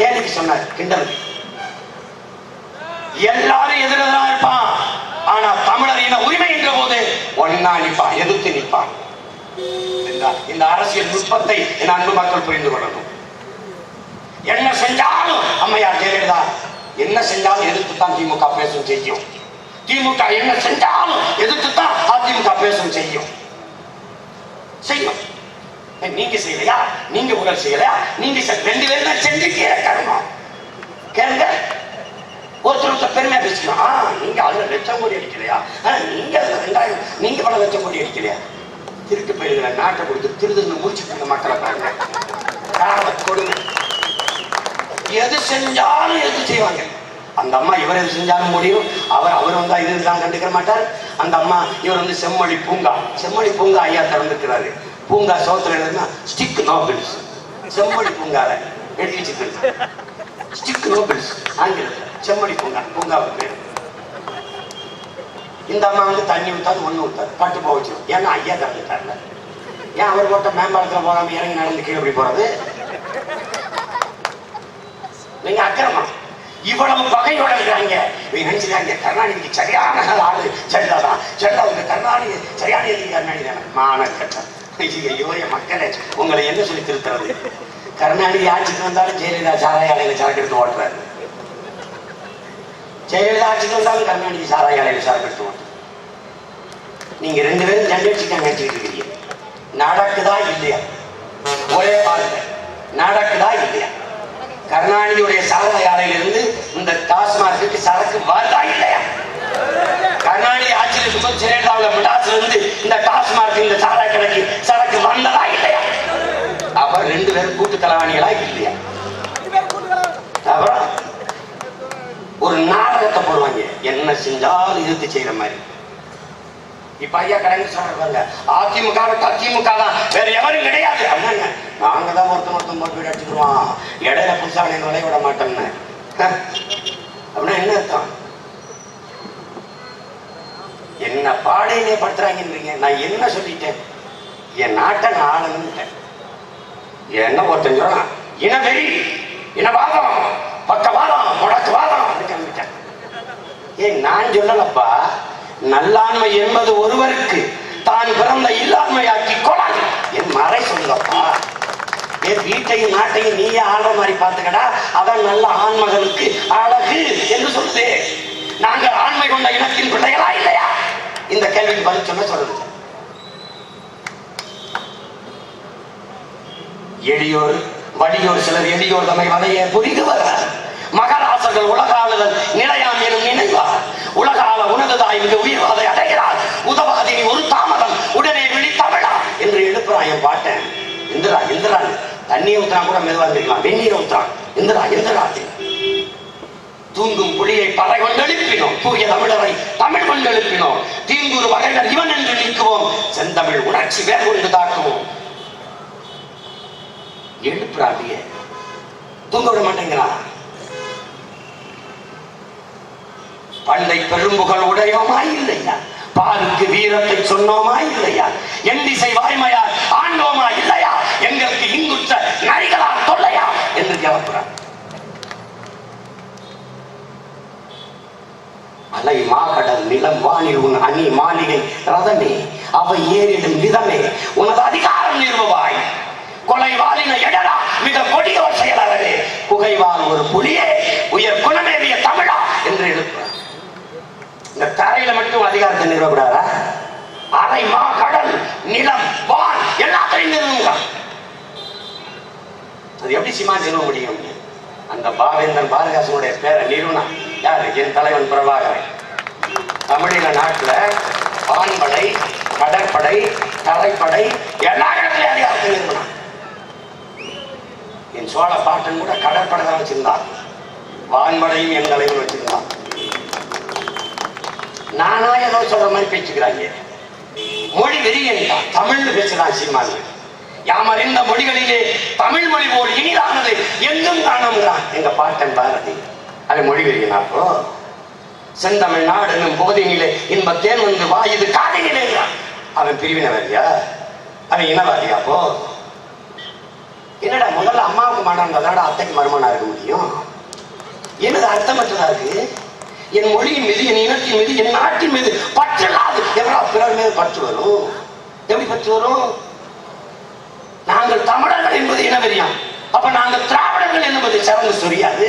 கேள்விக்கு சொன்னார். கிண்டல். எல்லாரும் எதிர்தான் இருப்பான், ஆனா தமிழர் இன உரிமை என்ற போது ஒன்னா நிற்பான், எதிர்த்து நிற்பான். இந்த அரசியல் நுட்பத்தை என் அன்பு மக்கள் புரிந்து கொள்ளணும். என்ன செஞ்சாலும் அம்மையார் ஜெயலலிதா என்ன செஞ்சாலும் எதிர்த்துத்தான் திமுக பேசும் செய்யும். திமுக என்ன செஞ்சாலும் எதிர்த்துத்தான் அதிமுக பேசும் செய்யும். நீங்க செய்யலையா, நீங்க உங்கள் செய்யலையா, நீங்க 2 பேரும் தான் செஞ்சு கேட்கணும். கேளுங்க. ஒருத்தர் பெருமையா பேசிக்கலாம். நீங்க அதுல லட்சம் கோடி அடிக்கலையா, நீங்க அதுல 2000, நீங்க பல லட்சம் கோடி அடிக்கலையா. திருட்டு பயிர்களை நாட்டை கொடுத்து திருதுன்னு முடிச்சுட்டு இருந்த மக்களை பாருங்க. கொடுங்க. எது செஞ்சாலும் எது செய்வாங்க. அந்த அம்மா இவர் எது செஞ்சாலும் முடியும். அவர் வந்தா இது தான் கண்டுக்க மாட்டார். அந்த அம்மா இவர் வந்து செம்மொழி பூங்கா, செம்மொழி பூங்கா ஐயா திறந்துக்கிறாரு. பூங்கா சோத்துல எழுதுனா ஸ்டிக் நோபல்ஸ், செம்மொழி பூங்கால எழுதி வச்சுக்கிறது ஸ்டிக் நோபல்ஸ் ஆங்கிலத்தில். செம்மொழி பூங்கா, பூங்காவுக்கு பேர். இந்த அம்மா வந்து தண்ணி ஊத்தாது, ஒண்ணு ஊத்தாது, பட்டு போச்சு. ஏன்னா ஐயா திறந்துட்டார்ல. ஏன் அவர் போட்ட மேம்பாலத்துல போகாம இறங்கி நடந்து கீழே எப்படி போறது? நீங்க அக்கிரமம். இவ்வளவு பகையோட இருக்கிறாங்க. நினைச்சிருக்காங்க கருணாநிதிக்கு சரியான ஆளு ஜெயலலிதாதான், ஜெயலலிதாவுக்கு கருணாநிதி சரியான கருணாநிதி மானக்கட்டம். ஐயோ மக்களே, உங்களை என்ன சொல்லி திருத்துறது? கருணாநிதி ஆட்சிக்கு வந்தாலும் ஜெயலலிதா சாராய ஆலையில சரக்கு எடுத்து ஓட்டுறாரு. ஜெயலலிதா ஆட்சிக்கு வந்தாலும் கருணாநிதி சாராய ஆலையில சரக்கு எடுத்து ஓட்டுறாரு. நீங்க 2 பேரும் ஜெனரேஷன் நினைச்சிட்டு இருக்கிறீங்க. நடக்குதா இல்லையா? ஒரே பாருங்க, நடக்குதா இல்லையா? கருணாநிதியுடைய சாராய ஆலையிலிருந்து இந்த டாஸ்மார்க்கு சரக்கு வருதா இல்லையா? கருணாநிதி ஆட்சியில் இருக்கும்போது ஜெயலலிதாவில் மெட்ராஸ்ல இருந்து இந்த டாஸ்மார்க் இந்த சாராய கடைக்கு சரக்கு வந்ததா இல்லையா? அப்ப 2 பேரும் கூட்டு தலைவாணிகளா இல்லையா? அப்புறம் ஒரு நாடகத்தை போடுவாங்க, என்ன செஞ்சாலும் எதிர்த்து செய்யற மாதிரி. இப்ப ஐயா கடைங்க சொல்றாங்க, அதிமுக அதிமுக தான், வேற எவரும் கிடையாது. நாங்க தான் ஒருத்தன் போட்டு அடிச்சுக்கிறோம், இடையில புதுசா நுழைய விட மாட்டோம்னு. அப்படின்னா என்ன அர்த்தம்? என்ன பாடையிலே படுத்துறாங்கன்றீங்க. நான் என்ன சொல்லிட்டேன்? என் நாட்டை நான் ஆளணும்ட்டேன். என்ன ஒருத்தன் சொல்லலாம், இனவெறி, இனவாதம், பக்கவாதம், முடக்குவாதம் கிளம்பிட்டேன். ஏன் நான் சொல்லலப்பா, நல்லாண்மை என்பது ஒருவருக்கு தான் பிறந்த இல்லாண்மையாக்கி கொள்ளாது என் மறை சொல்லப்பா. என் வீட்டையும் நாட்டையும் நீயே ஆடுற மாதிரி பார்த்துக்கடா, அதான் நல்ல ஆண்மகனுக்கு அழகு என்று சொல்லுது. நாங்கள் ஆண்மை கொண்ட இனத்தின் பிள்ளைகளா இல்லையா? இந்த கேள்விக்கு பதில் சொன்ன சொல்லுங்க. எளியோர் வலியோர் சிலர் எளியோர் தம்மை வதைய புரிகுவர். மகராசர்கள் உலக ஆளுதல் நிலையாம் எனும் நினைவார். உலக ஆள உணர்ந்ததாய் மிக உயிர்வாதை அடைகிறார். உதவாதினி ஒரு தாமதம் உடனே விழி தமிழா என்று எழுப்புறான் என் பாட்டேன். இந்திரா இந்திரா தண்ணி ஊத்துறா கூட மெதுவா இருந்திருக்கலாம், வெந்நீர் ஊத்துறான். இந்திரா இந்திரா தூங்கும் புலியை பறை கொண்டு எழுப்பினோம், தூய தமிழரை தமிழ் கொண்டு எழுப்பினோம். தீங்குறு வகைகள் இவன் என்று நீக்குவோம், செந்தமிழ் உணர்ச்சி வேர் கொண்டு தாக்குவோம். எழுப்புறாங்க, தூங்க விட மாட்டேங்கிறான். பண்டை பெரும்புகள் உடையவமா இல்லையா? பாருக்கு வீரத்தை சொன்னோமா இல்லையா? என் திசை வாய்மையா ஆண்டோமா இல்லையா? எங்களுக்கு இங்குற்ற நரிகளா தொல்லையா என்று கேட்கிறார். அலை மாகடல் நிலம் வானில் உன் அணி மாளிகை ரதமே, அவை ஏறிடும் விதமே, உனது அதிகாரம் நிறுவாய். கொலைவாளின எடரா மிக கொடியோர் செயலறவே புகைவால் ஒரு புலியே உயர் குணமேறிய தமிழா என்று எழுப்புறார். இந்த தரையில மட்டும் அதிகாரத்தை நிறுவப்படாதா? அரை மா கடல் நிலம் வான் எல்லாத்தையும் நிறுவுங்க. அது எப்படி சீமான் நிறுவ முடியும்? அந்த பாவேந்தன் பாரதிதாசனுடைய பேரை நிறுவனா யாரு? என் தலைவன் பிரபாகரன். தமிழீழ நாட்டுல வான்படை, கடற்படை, தரைப்படை எல்லா இடத்துலயும் அதிகாரத்தை நிறுவனம். என் சோழ பாட்டன் கூட கடற்படை தான் வச்சிருந்தான், வான்படையும் என் தலைவன் வச்சிருந்தான். நானா ஏதோ சொல்ற மாதிரி பேச்சுக்கிறாங்க. மொழி வெறியன்தான் தமிழ்னு பேசுறான் சீமான். யாமறிந்த மொழிகளிலே தமிழ் மொழி போல் இனிதானது எங்கும் காணுங்கிறான் எங்க பாட்டன் பாரதி. அது மொழி வெறியனாப்போ செந்தமிழ் நாடு என்னும் போதினிலே இன்பத்தேன் வந்து வாயுது காதினிலேங்கிறான். அவன் பிரிவினவரியா? அவன் இனவாதியாப்போ? என்னடா முதல்ல அம்மாவுக்கு மாடான்றதாட அத்தைக்கு மருமனா இருக்க முடியும்? என்னது அர்த்தமற்றதா இருக்கு? என் மொழியின் மீது, என் இனத்தின் மீது, என் நாட்டின் மீது பற்றில்லாது எவ்வளவு பிறர் மீது பற்று வரும்? எப்படி பற்று வரும்? நாங்கள் தமிழர்கள் என்பது இனவெறியாம். அப்ப நாங்கள் திராவிடர்கள் என்பது சரங்கு சொரியாது.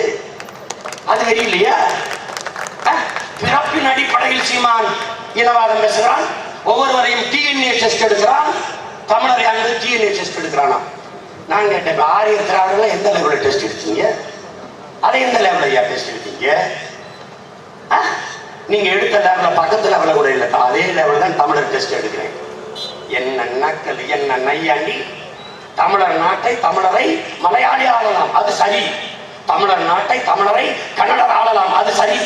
அது வெறி இல்லையா? பிறப்பின் அடிப்படையில் சீமான் இனவாதம் பேசுகிறான். ஒவ்வொருவரையும் டிஎன்ஏ டெஸ்ட் எடுக்கிறான். தமிழரை அங்கு டிஎன்ஏ டெஸ்ட் எடுக்கிறானா? நான் கேட்டேன், ஆரிய திராவிடர்கள் எந்த லெவலில் டெஸ்ட் எடுத்தீங்க? அதை எந்த லெவலில் டெஸ்ட் எடுத்தீங்க? நீங்க எடுத்த லெவலில் பக்கத்து லெவலில் கூட இல்லை, அதே லெவலில் தான் தமிழர் டெஸ்ட் எடுக்கிறேன். என்ன நக்கல், என்ன நையாண்டி! தமிழர் நாட்டை தமிழரை மலையாளி ஆளலாம், அது சரி. தமிழர் நாட்டை தமிழரை கன்னடர் ஆளலாம், அது சரி.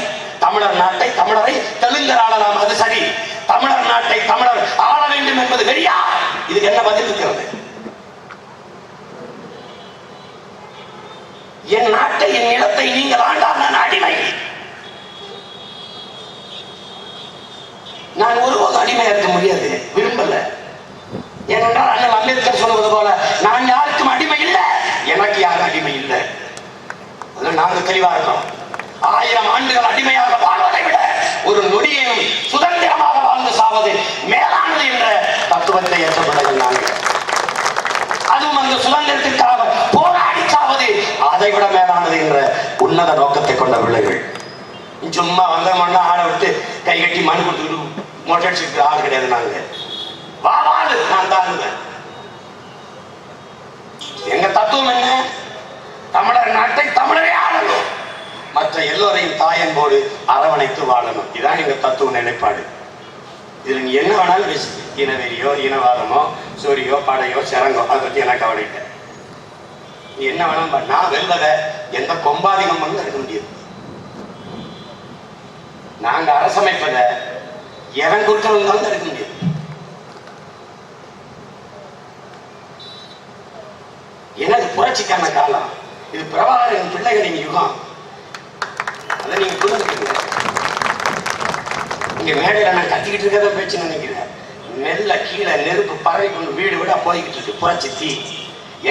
தமிழர் நாட்டை தமிழரை தெலுங்கர் ஆளலாம், அது சரி. தமிழர் நாட்டை தமிழர் ஆள வேண்டும் என்பது வெறியா? இதுக்கு என்ன பதில் இருக்கிறது? என் நாட்டை, என் நிலத்தை நீங்கள் ஆண்டால் நான் அடிமை. நான் ஒருபோது அடிமையா இருக்க முடியாது, விரும்பல. ஏனென்றால் அண்ணல் அம்பேத்கர் சொல்வது போல நான் யாருக்கும் அடிமை இல்லை, எனக்கு யாரும் அடிமை இல்லை. நாங்கள் தெளிவா இருக்கோம். 1000 ஆண்டுகள் அடிமையாக வாழ்வதை விட ஒரு நொடியையும் சுதந்திரமாக வாழ்ந்து சாவது மேலானது என்ற தத்துவத்தை ஏற்றப்பட்டது நாங்கள். அதுவும் அந்த சுதந்திரத்திற்காக போராடி சாவது அதை விட மேலானது என்ற உன்னத நோக்கத்தை கொண்ட பிள்ளைகள். சும்மா வந்த மண்ண ஆட விட்டு கை கட்டி மண் கொடுத்துக்கிட்டு மொட்டை அடிச்சுட்டு ஆள் கிடையாது. நாங்க வாழு நான் தாங்குவேன். எங்க தத்துவம் என்ன? தமிழர் நாட்டை தமிழரே ஆளணும், மற்ற எல்லோரையும் தாயன்போடு அரவணைத்து வாழணும். இதுதான் எங்க தத்துவ நிலைப்பாடு. இதுல நீ என்ன வேணாலும் பேசு, இனவெறியோ இனவாதமோ சூரியோ படையோ சிறங்கோ, அதை பத்தி எனக்கு கவலை இல்லை. நீ என்ன வேணாலும் நான் வெல்வத எந்த கொம்பாதிகம் வந்து இருக்க முடியாது. நாங்க அரசமைப்பத எவன் குற்றம் தான் இருக்க முடியாது. எனது புரட்சிக்கான காலம் இது. பிரபாகரன் பிள்ளைகளின் யுகம். அதை நீங்க புரிஞ்சுக்கீங்க. இங்க மேடையில நான் கத்திக்கிட்டு இருக்கிறத பேச்சு நினைக்கிறேன். மெல்ல கீழே நெருப்பு பறவை கொண்டு வீடு விட போய்கிட்டு இருக்கு. புரட்சி தீ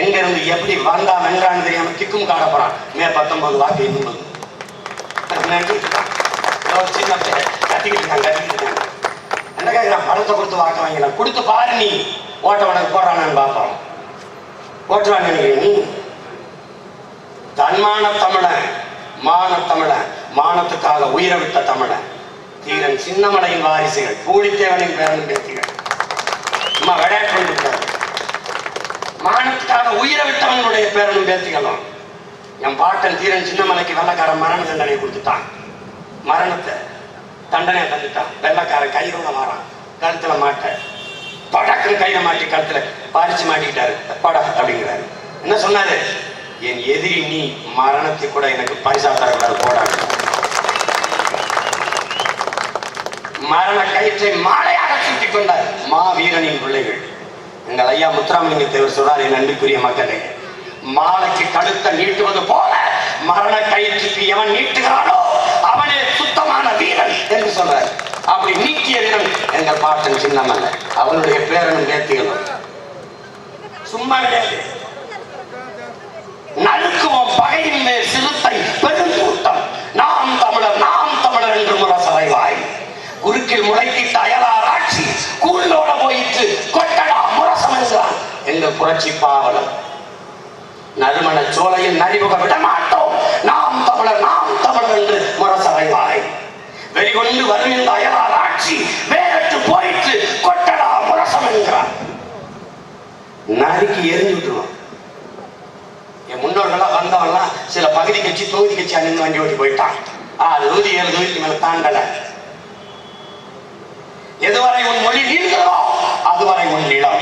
எங்க இருந்து எப்படி வந்தா வென்றான்னு தெரியாம திக்கும் காட போறான். மே 19 வாக்கு 80 சின்ன கத்திக்கிட்டு இருக்காங்க. என்ன கேட்கிறான்? பணத்தை கொடுத்து வாக்க வாங்கிக்கலாம். கொடுத்து பாரு, நீ ஓட்ட உனக்கு போடுறான்னு பார்ப்போம். போட்டுவாங்க நீ. தன்மான தமிழன், மான தமிழன், மானத்துக்காக உயிரை விட்ட தமிழன், தீரன் சின்னமலையின் வாரிசுகள், பூலித்தேவனின் பேரன் பேத்திகள். சும்மா விளையாட்டு கொண்டிருக்காரு. மானத்துக்காக உயிரை விட்டவனுடைய பேரனும் பேத்திகளும். என் பாட்டன் தீரன் சின்னமலைக்கு வெள்ளக்காரன் மரண தண்டனை கொடுத்துட்டான். மரணத்தை தண்டனை தந்துட்டான். வெள்ளக்காரன் கையோட மாறான், கழுத்துல மாட்ட படக்கு கையில மாட்டி கழுத்துல பாரிச்சு மாட்டிக்கிட்டாரு. பட அப்படிங்கிறாரு. என்ன சொன்னாரு? என் எதிரி நீ, மரணத்தை கூட எனக்கு பரிசா தரக்கூடாது போடாது. மரண கயிற்றை மாலையாக சுட்டிக் கொண்டார் மாவீரனின் பிள்ளைகள். எங்கள் ஐயா முத்துராமலிங்க தேவர் சொல்றார், என் அன்புக்குரிய மக்களே, மாலைக்கு கழுத்தை நீட்டுவது போல மரண கயிற்றுக்கு எவன் நீட்டுகிறானோ அவனே சுத்தமான வீரன் என்று சொல்றார். அப்படி நீக்கிய வீரன் எங்கள் பாட்டன் சின்னமல்ல, அவனுடைய பேரனும் பேத்திகளும். சும்மா கிடையாது. நடுக்குவோம் பகையின் மேல் சிறுத்தை பெரும் கூட்டம், நாம் தமிழர் நாம் தமிழர் என்று முரசறைவாய். குறுக்கில் முளைத்திட்ட அயலார் ஆட்சி கூண்டோட போயிட்டு கொட்டடா முரசம் என்கிறான் எங்கள் புரட்சி பாவலர். நறுமண சோலையில் நரிமுக விட மாட்டோம். நாம் தமிழர் என்று முரசறைவாய். வெறிகொண்டு வரும் இந்த அயலார் ஆட்சி வேறற்று போயிற்று கொட்டடா முரசம் என்கிறார். நரிக்கு எரிஞ்சு விட்டுருவோம். என் முன்னோர்கள்லாம் வந்தவன்லாம் சில பகுதி கட்சி தொகுதி கட்சி அணிந்து வண்டி ஓட்டி போயிட்டான். 6 தொகுதிக்கு மேல தாண்டல. எதுவரை உன் மொழி நீள்கிறதோ அதுவரை உன் நிலம்,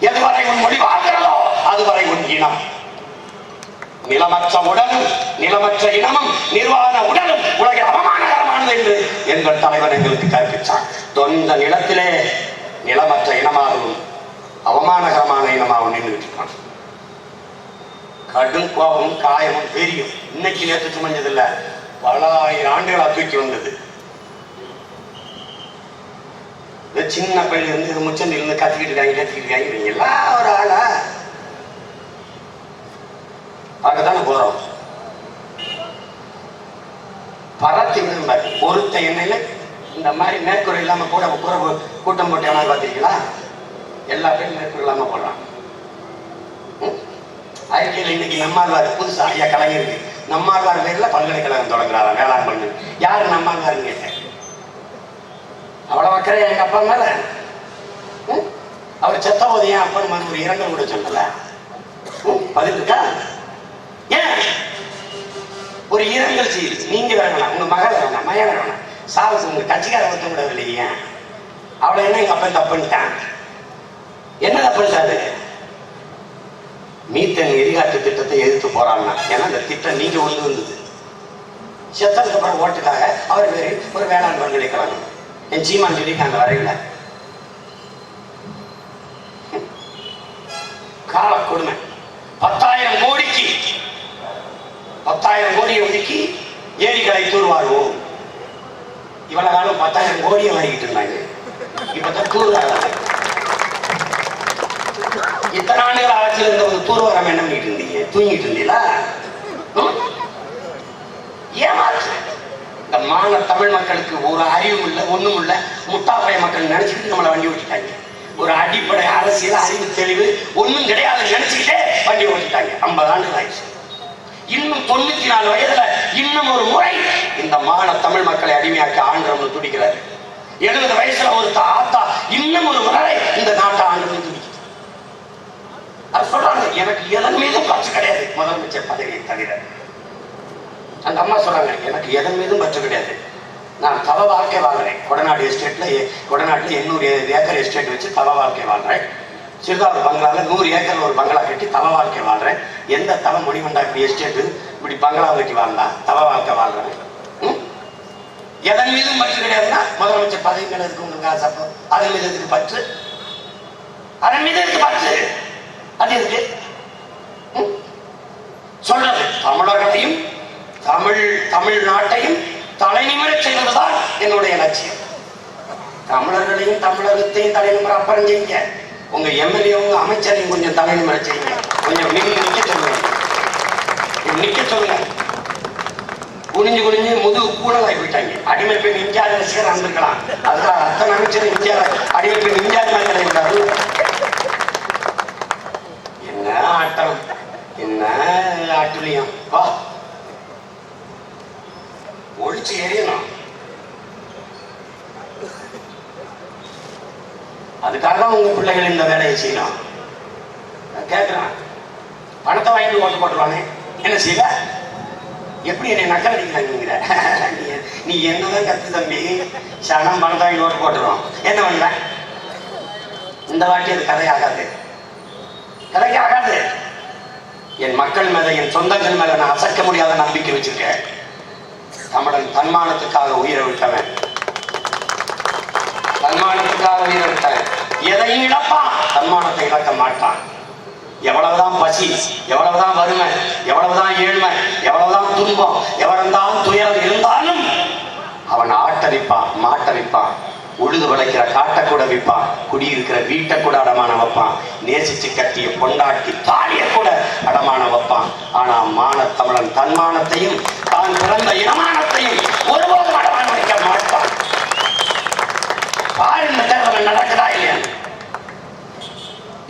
எதுவரை உன் மொழி வாழ்கிறதோ அதுவரை உன் இனம். நிலமற்ற உடலும் நிலமற்ற இனமும் நிர்வாண உடலும் உலகில் அவமானகரமானது என்று எங்கள் தலைவர் எங்களுக்கு கற்பித்தார். தொந்த நிலத்திலே நிலமற்ற இனமாகவும் அவமானகரமான இனமாகவும் நின்றுட்டு இருக்கான். கடும் கோபமும் காயமும் தெரியும். இன்னைக்கு நேற்று சுமஞ்சதில்ல, பல 1000 ஆண்டுகளா தூக்கி வந்தது. சின்ன பையில இருந்து முச்சந்தில இருந்து கத்திக்கிட்டு இருக்காங்க எல்லாம் ஒரு ஆளா பார்க்கத்தானே போறோம். பரத்தி விடும்பாரு பொறுத்த எண்ணெயில இந்த மாதிரி மேற்கூரை இல்லாம கூட கூட்டம் போட்டு எவனாவது பார்த்தீங்களா? எல்லா பேரும் மேற்கூரை இல்லாம போடுறான். அறிக்கையில் இன்னைக்கு நம்மாழ்வார் புதுசா ஐயா கலைஞருக்கு நம்மாழ்வார் பேர்ல பல்கலைக்கழகம் தொடங்குறாரா வேளாண் பண்ணு. யாரு நம்மாழ்வாருன்னு கேட்டேன். அவ்வளவு அக்கறை எங்க அப்பா மேல. அவர் செத்த போது ஏன் அப்பன் மன ஒரு இரங்கல் கூட சொல்லல? பதில் இருக்கா? ஏன் ஒரு இரங்கல் செய்யுது? நீங்க வேணாம், உங்க மகள் வேணாம், மகன் வேணாம், சாவுக்கு உங்க கட்சிக்கார ஒருத்த விடவில்லை. ஏன் அவளை என்ன எங்க அப்பன் தப்புன்ட்டான்? என்ன தப்புன்ட்டாரு? மீத்தன் எரிகாட்டு திட்டத்தை எதிர்த்து போறான்னா. ஏன்னா அந்த திட்டம் நீங்க ஒன்று வந்தது. செத்ததுக்கு அப்புறம் ஓட்டுக்காக அவர் பேரு ஒரு வேளாண் பல்கலைக்கழகம் என் சீமான் சொல்லியிருக்காங்க வரையில. கால கொடுமை. 10,000 கோடிக்கு 10,000 கோடியை ஒதுக்கி ஏரிகளை தூர்வாருவோம். இவ்வளவு காலம் 10,000 கோடியை வாங்கிட்டு இருந்தாங்க. இப்பதான் தூர்வாராங்க. இத்தனை ஆண்டுகள் ஆட்சியில் இருந்த ஒரு தூர்வாரம் என்ன பண்ணிட்டு இருந்தீங்க? தூங்கிட்டு இருந்தீங்களா? ஏமாற்று. இந்த மான தமிழ் மக்களுக்கு ஒரு அறிவும் இல்லை, ஒண்ணும் இல்லை. முட்டாப்பைய மக்கள் நினைச்சுக்கிட்டு நம்மளை வண்டி ஓட்டிட்டாங்க. ஒரு அடிப்படை அரசியல் அறிவு தெளிவு ஒண்ணும் கிடையாது நினைச்சுக்கிட்டே வண்டி ஓட்டிட்டாங்க. 50 ஆண்டுகள் ஆயிடுச்சு. இன்னும் 94 வயதுல இன்னும் ஒரு முறை இந்த மான தமிழ் மக்களை அடிமையாக்கி ஆண்டவன் துடிக்கிறாரு. 70 வயசுல ஒரு தாத்தா இன்னும் ஒரு முறை இந்த நாட்டை ஆண்டவன் துடிக்கிறார். அது சொல்றாங்க, எனக்கு எதன் மீதும் பற்று கிடையாது முதலமைச்சர் பதவியை தவிர. அந்த அம்மா சொல்றாங்க, எனக்கு எதன் மீதும் பற்று கிடையாது. நான் தவ வாழ்க்கை வாழ்றேன். கொடநாடு எஸ்டேட்ல 800 ஏக்கர் எஸ்டேட் வச்சு தவ வாழ்க்கை வாழ்றேன். சிறுதாவூர் பங்களால 100 ஏக்கர் ஒரு பங்களா கட்டி தவ வாழ்க்கை வாழ்றேன். எந்த தவ மணிமண்டா இப்படி எஸ்டேட்டு இப்படி பங்களா கட்டி வாழ்ந்தா தவ வாழ்க்கை வாழ்றேன். எதன் மீதும் பற்று கிடையாதுன்னா முதலமைச்சர் பதவி மேல இருக்கு உங்களுக்கு ஆசைப்போ அதன் மீது இருக்கு பற்று. அதன் மீது இருக்கு பற்று. அது இருக்கு சொல்றது தமிழர்களையும் தமிழ்நாட்டையும் தலைநிமிர செய்வதுதான் என்னுடைய லட்சியம். தமிழர்களையும் தமிழகத்தையும் தலைநிமிர அப்புறம் செய்யுங்க. உங்க எம்எல்ஏ உங்க அமைச்சரையும் கொஞ்சம் தலைநிமிர செய்யுங்க. கொஞ்சம் நிக்க சொல்லுங்க, நிக்க சொல்லுங்க. குனிஞ்சு முதுகு கூடலாய் போயிட்டாங்க. அடிமை பெண் இந்தியாத ரசிகர் வந்திருக்கலாம். அதுதான் அத்தனை அமைச்சர் இந்தியா அடிமை பெண் இந்தியாத மாதிரி கிடையாது. என்ன ஆட்டம், என்ன ஆட்டுலியம் வா ஒழிச்சு எறியணும். அதுக்காக தான் உங்க பிள்ளைகள் இந்த வேலையை செய்யணும். கேட்கிறான், பணத்தை வாங்கிட்டு ஓட்டு போட்டுருவானே என்ன செய்வ? எப்படி என்னை நக்கல் அடிக்கிறாங்க? நீ என்னதான் கத்து தம்பி, சனம் பணத்தை வாங்கி ஓட்டு போட்டுருவோம். என்ன பண்ண இந்த வாட்டி அது கதையாகாது, கதைக்காகாது. என் மக்கள் மேல என் சொந்தங்கள் மேல நான் அசைக்க முடியாத நம்பிக்கை வச்சிருக்கேன். தமிழன் தன்மானத்துக்காக உயிரை விட்டவன், தன்மானத்துக்காக உயிரை விட்டவன் எதையும் இழப்பான், தன்மானத்தை இழக்க மாட்டான். எவ்வளவுதான் பசி, எவ்வளவுதான் வறுமை, எவ்வளவுதான் ஏழ்மை, எவ்வளவுதான் துன்பம், எவ்வளவுதான் துயரம் இருந்தாலும் அவன் ஆட்டரிப்பான், மாட்டரிப்பான், உழுது விளைக்கிற காட்டை கூட விற்பான், குடியிருக்கிற வீட்டை கூட அடமான வைப்பான், நேசிச்சு கட்டிய பொண்டாட்டி தாலிய கூட அடமான வைப்பான். ஆனா மான தமிழன் தன்மானத்தையும் தான் பிறந்த இனமானத்தையும் ஒருபோதும் அடமான வைக்க மாட்டான். பாரு இந்த தேர்தல் நடக்குதா இல்லையா?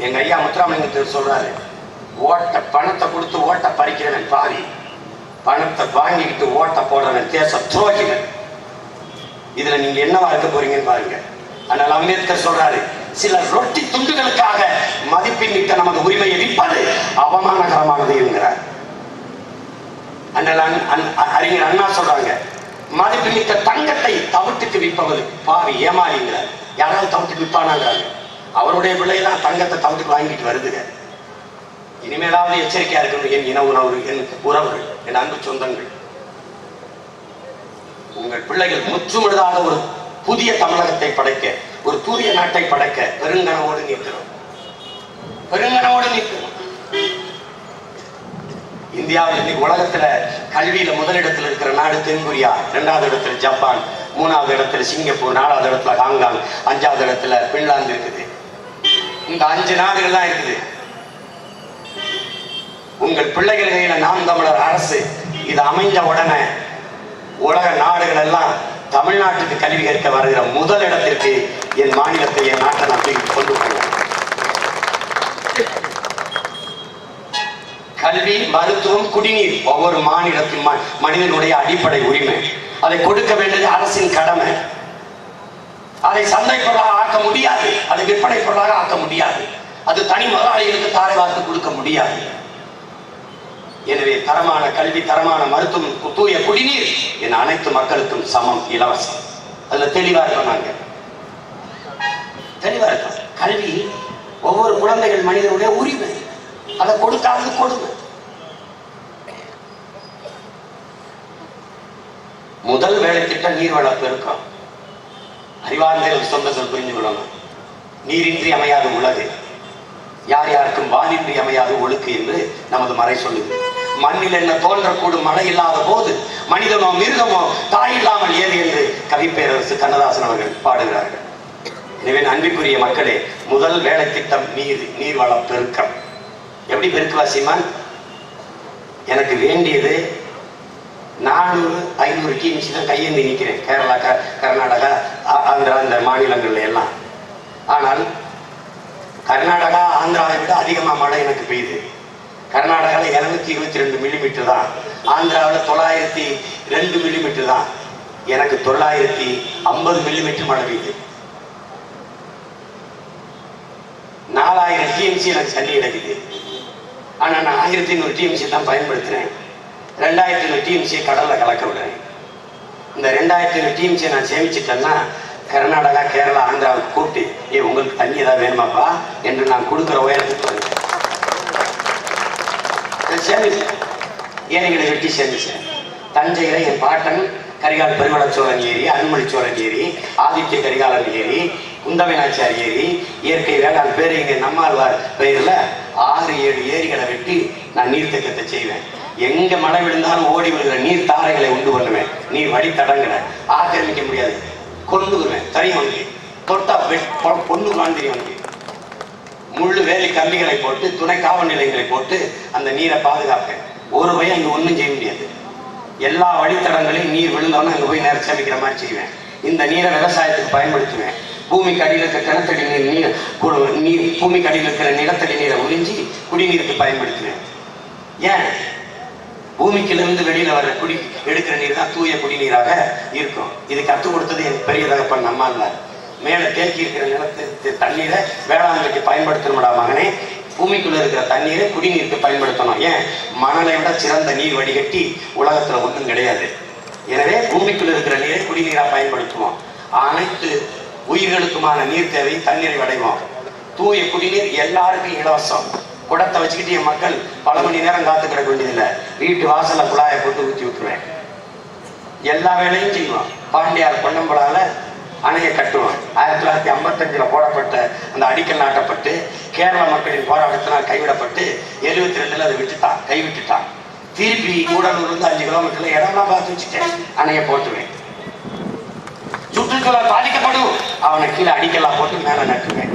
எங்க ஐயா முத்துராமலிங்கத்தேவர் சொல்றாரு, ஓட்ட பணத்தை கொடுத்து ஓட்ட பறிக்கிறவன் பாவி, பணத்தை வாங்கிக்கிட்டு ஓட்ட போடுறவன் தேச துரோகிகள். இதுல நீங்க என்னவா இருக்க போறீங்கன்னு பாருங்க. அதனால அம்பேத்கர் சொல்றாரு, சில ரொட்டி துண்டுகளுக்காக மதிப்பின் மிக்க நமது உரிமையை விற்பது அவமானகரமானது என்கிறார். அறிஞர் அண்ணா சொல்றாங்க, மதிப்பு மிக்க தங்கத்தை தவிட்டுக்கு விற்பவது பாவி ஏமாளிங்கிறார். யாராவது தவிட்டுக்கு விற்பானாங்கிறாங்க. அவருடைய பிள்ளைதான் தங்கத்தை தவிட்டுக்கு வாங்கிட்டு வருதுங்க. இனிமேலாவது எச்சரிக்கையா இருக்கணும் என் இன உணவு, என் உறவுகள், என் அன்பு சொந்தங்கள். உங்கள் பிள்ளைகள் முற்றுமுழுதாக ஒரு புதிய தமிழகத்தை படைக்க, ஒரு தூய நாட்டை படைக்க பெருங்கனவோடு நிற்கிறோம், பெருங்கனவோடு நிற்கிறோம். இந்தியாவில் இன்னைக்கு உலகத்துல கல்வியில முதலிடத்தில் இருக்கிற நாடு தென்கொரியா, 2வது இடத்துல ஜப்பான், 3வது இடத்துல சிங்கப்பூர், 4வது இடத்துல ஹாங்காங், 5வது இடத்துல பின்லாந்து இருக்குது. இந்த 5 நாடுகள் தான் இருக்குது. உங்கள் பிள்ளைகள் கையில நாம் தமிழர் அரசு இது அமைஞ்ச உடனே உலக நாடுகள் எல்லாம் தமிழ்நாட்டுக்கு கல்வி கற்க வருகிற முதல் இடத்திற்கு என் மாநிலத்தை, என் நாட்டை நான் கொண்டு போவேன். கல்வி, மருத்துவம், குடிநீர் ஒவ்வொரு மாநிலத்தின் மனிதனுடைய அடிப்படை உரிமை. அதை கொடுக்க வேண்டியது அரசின் கடமை. அதை சந்தை பொருளாக ஆக்க முடியாது, அதை விற்பனை பொருளாக ஆக்க முடியாது, அது தனி முதலாளிகளுக்கு தாரை வார்த்து கொடுக்க முடியாது. எனவே தரமான கல்வி, தரமான மருத்துவம், தூய குடிநீர் என் அனைத்து மக்களுக்கும் சமம், இலவசம். அதுல தெளிவா இருக்கோம், நாங்க தெளிவா இருக்கோம். கல்வி ஒவ்வொரு குழந்தைகள் மனிதனுடைய உரிமை, அதை கொடுக்காது கொடுமை. முதல் வேலை திட்டம் நீர்வள பெருக்கம். அறிவார்ந்த சொந்தங்கள் புரிஞ்சு கொள்ளணும். நீரின்றி அமையாது உலகு, யார் யாருக்கும் வானின்றி அமையாது ஒழுக்கு என்று நமது மறை சொல்லுது. மண்ணில் என்ன தோன்றக்கூடும் மழை இல்லாத போது மனிதனோ மிருகமோ தாய் இல்லாமல் ஏது என்று கவிப்பேரரசு கண்ணதாசன் அவர்கள் பாடுகிறார்கள். எனவே அன்பிற்குரிய மக்களே, முதல் வேலை திட்டம் நீர்வள பெருக்கம். எப்படி பெருக்குவா சீமான்? எனக்கு வேண்டியது 400-500 டிஎம்சி தான் கையேந்தி நிற்கிறேன். கேரளா, கர்நாடகா, ஆந்திரா, இந்த மாநிலங்கள்ல எல்லாம். ஆனால் கர்நாடகா, ஆந்திராவை விட அதிகமாக மழை எனக்கு பெய்யுது. கர்நாடகாவில் 222 மில்லிமீட்டர் தான், ஆந்திராவில் 902 மில்லிமீட்டர் தான். எனக்கு 950 மில்லிமீட்டர் மழை பெய்யுது. 4000 டிஎம்சி எனக்கு தண்ணி கிடைக்குது. ஆனால் நான் 1100 டிஎம்சி தான் பயன்படுத்துறேன். 2100 டிஎம்சியை கடலில் கலக்க விடுறேன். இந்த 2100 டிஎம்சியை நான் சேமிச்சிட்டேன்னா கர்நாடகா, கேரளா, ஆந்திராவுக்கு கூப்பிட்டு உங்களுக்கு தண்ணி ஏதாவது வேணுமாப்பா என்று நான் கொடுக்குற உயரத்துக்கு வருவேன். சேமிச்சேன், ஏரிகளை வெட்டி சேமிச்சேன். தஞ்சையில என் பாட்டன் கரிகால் பெருமளச்சோழன் ஏரி, அருண்மொழிச்சோழன் ஏரி, ஆதித்ய கரிகாலன் ஏரி, குந்தவிநாச்சியார் ஏரி, இயற்கை வேளாண் பேரு நம்மாழ்வார் பெயர்ல 6-7 ஏரிகளை வெட்டி நான் நீர்த்தேக்கத்தை செய்வேன். எங்க மழை விழுந்தாலும் ஓடி விழுகிற நீர் தாரைகளை உண்டு பண்ணுவேன். நீர் வழித்தடங்களை ஆக்கிரமிக்க முடியாது, கொண்டு வருவேன். தனியாக வந்து தொட்டா பொண்ணு காந்திரி வந்து முள்ளு வேலி கம்பிகளை போட்டு, துணை காவல் நிலையங்களை போட்டு அந்த நீரை பாதுகாப்பேன். ஒரு பையன் இங்க ஒன்றும் செய்ய முடியாது. எல்லா வழித்தடங்களையும் நீர் விழுந்தோன்னு அங்கே போய் நேரம் சேமிக்கிற மாதிரி செய்வேன். இந்த நீரை விவசாயத்துக்கு பயன்படுத்துவேன். பூமிக்கு அடியில் இருக்கிற கிணத்தடி நீர் பூமிக்கு அடியில் இருக்கிற நிலத்தடி நீரை உறிஞ்சி குடிநீருக்கு பயன்படுத்துவேன். ஏன்? பூமிக்கிலிருந்து வெளியில வர எடுக்கிற நீர் தான் தூய குடிநீராக இருக்கும். இது கற்றுக் கொடுத்தது என் பெரிய தகப்பன் நம்மாழ்வார். மேல தேக்கி இருக்கிற நிலத்து தண்ணீரை வேளாண்மைக்கு பயன்படுத்தணும்டா மகனே, பூமிக்குள்ள இருக்கிற தண்ணீரை குடிநீருக்கு பயன்படுத்தணும். ஏன்? மணலை விட சிறந்த நீர் வடிகட்டி உலகத்துல ஒன்றும் கிடையாது. எனவே பூமிக்குள்ள இருக்கிற நீரை குடிநீரா பயன்படுத்துவோம். அனைத்து உயிர்களுக்குமான நீர் தேவை, தண்ணீரை அடைவோம். தூய குடிநீர் எல்லாருக்கும் இலவசம். குடத்தை வச்சுக்கிட்டு என் மக்கள் பல மணி நேரம் காத்து கிடக்க வேண்டியதில்லை. வீட்டு வாசல்ல குழாயை போட்டு ஊற்றி விட்டுருவேன். எல்லா வேலையும் செய்வோம். பாண்டியார் பொன்னம்பலால அணையை கட்டுவோம். 1955 போடப்பட்ட அந்த அடிக்கல் நாட்டப்பட்டு கேரள மக்களின் போராட்டத்தினால் கைவிடப்பட்டு 72 அதை கைவிட்டுட்டான். திருப்பி கூடலூர் 5 கிலோமீட்டர்ல இடம்லாம் பார்த்து வச்சுட்டேன். அணையை போட்டுவேன். சுற்றுச்சூழல் பாதிக்கப்படும், அவனை கீழே அடிக்கலாம் போட்டு மேல நட்டுவேன்.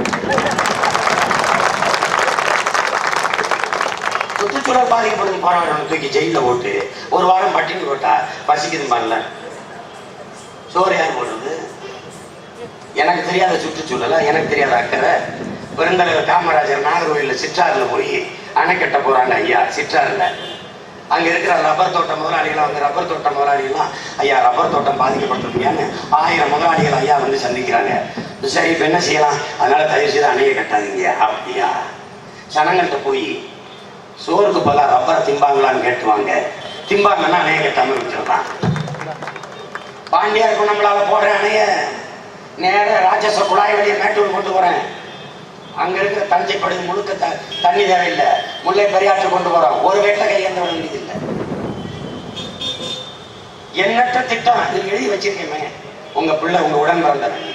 சுற்றுச்சூழல் பாதிக்கப்படும் போராட்டம் தூக்கி ஜெயில போட்டு ஒரு வாரம் பட்டினி போட்டா பசிக்குது பண்ணல. சோறு யார் போடுறது? எனக்கு தெரியாத சுற்றுச்சூழலா? எனக்கு தெரியாத அக்கறை? பெருந்தலைவர் காமராஜர் நாகர்கோயிலில் சிற்றாறுல போய் அணை கட்ட போறாங்க ஐயா சிற்றாறுல. அங்க இருக்கிற ரப்பர் தோட்ட முதலாளிகள் வந்து ரப்பர் தோட்ட முதலாளிகள்லாம் ஐயா ரப்பர் தோட்டம் பாதிக்கப்பட்டிருக்கீங்கன்னு 1000 முதலாளிகள் ஐயா வந்து சந்திக்கிறாங்க. சரி இப்ப என்ன செய்யலாம், அதனால தயவு செய்து அணையை கட்டாதீங்க. அப்படியா? ஜனங்கள்கிட்ட போய் சோறுக்கு பதிலாக ரப்பரை திம்பாங்களான்னு கேட்டுவாங்க. திம்பாங்கன்னா அணையை கட்டாம விட்டுருதான். பாண்டியார் குணம்பலால போடுற அணைய நேர ராட்சச குழாய் வழியை மேட்டூர் கொண்டு போறேன். அங்க இருக்கிற தஞ்சை படுகை முழுக்க தண்ணி தேவையில்லை, முல்லை பெரியாற்று கொண்டு போறோம். ஒரு வெட்ட கையெந்த விட வேண்டியதில்லை. எண்ணற்ற திட்டம் நீங்க எழுதி வச்சிருக்கேன். உங்க பிள்ளை உங்க உடன் பிறந்தவன்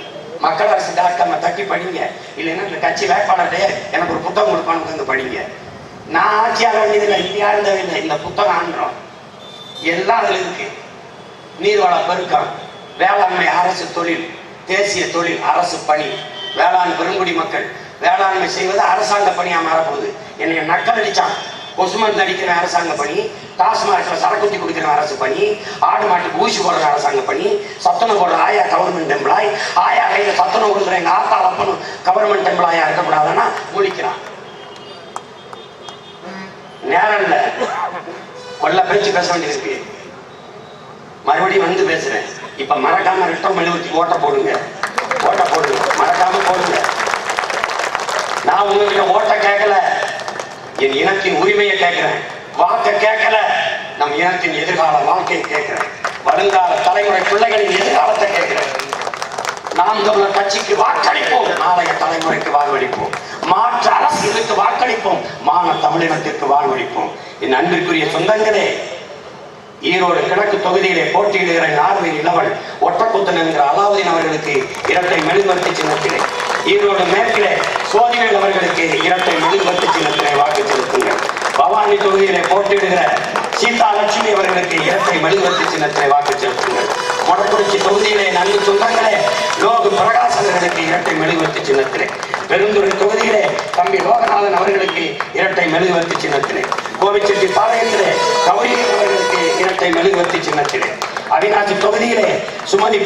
மக்கள் அரசு டாக்டர் தட்டி படிங்க. இல்லைன்னா இந்த கட்சி வேட்பாளர்கிட்ட எனக்கு ஒரு புத்தகம் கொடுப்பான்னு வந்து படிங்க. நான் ஆட்சியாக வேண்டியதில்லை, இந்தியா இருந்தவில்லை, இந்த புத்தகம் ஆன்றோம். எல்லாம் அதுல இருக்கு. நீர்வள பெருக்கம், வேளாண்மை அரசு தொழில், தேசிய தொழில் அரசு பணி, வேளாண் பெருங்குடி மக்கள் வேளாண்மை செய்வது அரசாங்க பணியா மாறப்போகுது. என்னை நக்கல் அடிச்சான். கொசுமந்து அடிக்கிற அரசாங்க பணி, டாஸ்மார்க்ல சரக்குத்தி கொடுக்கிற அரசு பணி, ஆடு மாட்டுக்கு ஊசி போடுற அரசாங்க பணி, சத்தனம் போடுற ஆயா கவர்மெண்ட் எம்ப்ளாய், ஆயா கையில சத்தனம் கொடுக்குற எங்க ஆத்தாள் அப்பனும் கவர்மெண்ட் எம்ப்ளாயா இருக்கக்கூடாதுன்னா முடிக்கிறான். நேரம் இல்ல, கொல்ல பேச்சு பேச வேண்டியிருக்கு. மறுபடியும் வந்து பேசுறேன். இப்ப மறக்காம ரெட்டம் மெழுகுத்தி ஓட்ட போடுங்க, ஓட்ட போடுங்க, மறக்காம போடுங்க. நான் உங்ககிட்ட ஓட்ட கேட்கல, என் இனத்தின் உரிமையை கேட்கிறேன். வாக்க கேட்கல, நம் இனத்தின் எதிர்கால வாழ்க்கையை கேட்கிறேன். வருங்கால தலைமுறை பிள்ளைகளின் எதிர்காலத்தை கேட்கிறேன். நாம் தமிழர் கட்சிக்கு வாக்களிப்போம், நாளைய தலைமுறைக்கு வாழ்வழிப்போம். மாற்று அரசியலுக்கு வாக்களிப்போம், மான தமிழினத்திற்கு வாழ்வழிப்போம். என் அன்பிற்குரிய சொந்தங்களே, ஈரோடு கிழக்கு தொகுதியிலே போட்டியிடுகிற நார்வேல் இளவல் ஒட்டக்குத்தன் என்கிற அலாவுதீன் அவர்களுக்கு இரட்டை மெழுகுவர்த்தி சின்னத்திலே, ஈரோடு மேற்கிலே சோதிவேல் அவர்களுக்கு இரட்டை மெழுகுவர்த்தி சின்னத்திலே வாக்கு செலுத்துங்கள். பவானி தொகுதியிலே போட்டியிடுகிற சீதா லட்சுமி அவர்களுக்கு இரட்டை மெழுகுவர்த்தி சின்னத்திலே வாக்கு செலுத்துங்கள். மொடக்குறிச்சி தொகுதியிலே நன்கு சொந்தங்களே லோகு பிரகாஷ் அவர்களுக்கு இரட்டை மெழுகுவர்த்தி சின்னத்திலே, பெருந்துறை தொகுதியிலே தம்பி லோகநாதன் அவர்களுக்கு இரட்டை மெழுகுவர்த்தி சின்னத்திலே, கோவிச்செட்டி பாளையத்திலே கௌரியன் அவர்களுக்கு இரட்டை மெழுகுவர்த்தி சின்னத்திலே, அவிநாசி தொகுதியிலே சுமதி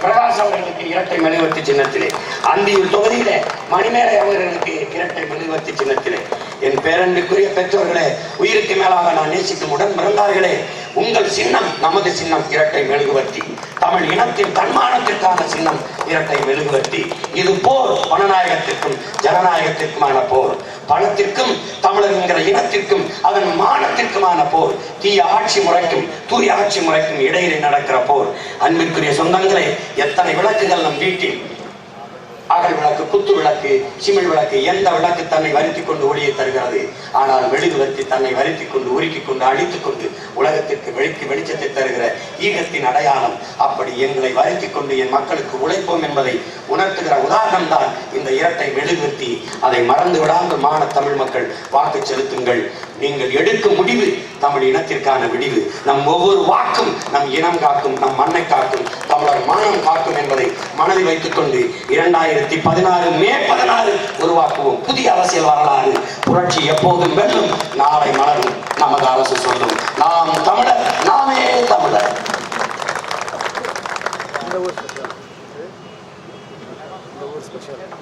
பிரகாஷ் அவர்களுக்கு இரட்டை மெழுகுவர்த்தி சின்னத்திலே, அந்தியூர் தொகுதியிலே மணிமேலை அவர்களுக்கு இரட்டை மெழுகுவர்த்தி சின்னத்திலே. என் பேரன்புக்குரிய பெற்றோர்களே, உயிருக்கு மேலாக நான் நேசிக்கும் உடன் பிறந்தார்களே, உங்கள் சின்னம் நமது சின்னம் இரட்டை மெழுகுவர்த்தி. தமிழ் இனத்தின் தன்மானத்திற்கான சின்னம் இரட்டை மெழுகுவர்த்தி. இது போர், பணநாயகத்திற்கும் ஜனநாயகத்திற்குமான போர். பணத்திற்கும் தமிழர் என்கிற இனத்திற்கும் அதன் மானத்திற்குமான போர். தீய ஆட்சி முறைக்கும் தூய ஆட்சி முறைக்கும் இடையிலே நடக்கிற போர். அன்பிற்குரிய சொந்தங்களே, எத்தனை விளக்குகள் நம் வீட்டில், அகல் விளக்கு, குத்து விளக்கு, சிமிழ் விளக்கு, எந்த விளக்கு தன்னை வருத்தி கொண்டு ஒளியை தருகிறது. ஆனால் மெழுகுவர்த்தி தன்னை வருத்தி கொண்டு உருக்கி கொண்டு அழித்துக் கொண்டு உலகத்திற்கு வெளிச்சத்தை தருகிற ஈகத்தின் அடையாளம். அப்படி எங்களை வருத்தி கொண்டு என் மக்களுக்கு உழைப்போம் என்பதை உணர்த்துகிற உதாரணம் தான் இந்த இரட்டை மெழுகுவர்த்தி. அதை மறந்து விடாமல் மான தமிழ் மக்கள் வாக்கு செலுத்துங்கள். நீங்கள் எடுக்கும் முடிவு தமிழ் இனத்திற்கான விடிவு. நம் ஒவ்வொரு வாக்கும் நம் இனம் காக்கும், நம் மண்ணை காக்கும், தமிழர் மானம் காக்கும் என்பதை மனதில் வைத்துக் கொண்டு 2016 மே 16 உருவாக்குவோம் புதிய அரசியல் வரலாறு. புரட்சி எப்போதும் வெல்லும், நாளை மலரும், நமது அரசு சொல்லும். நாம் தமிழர், நாமே தமிழர். இந்த ஊர் ஸ்பெஷல்.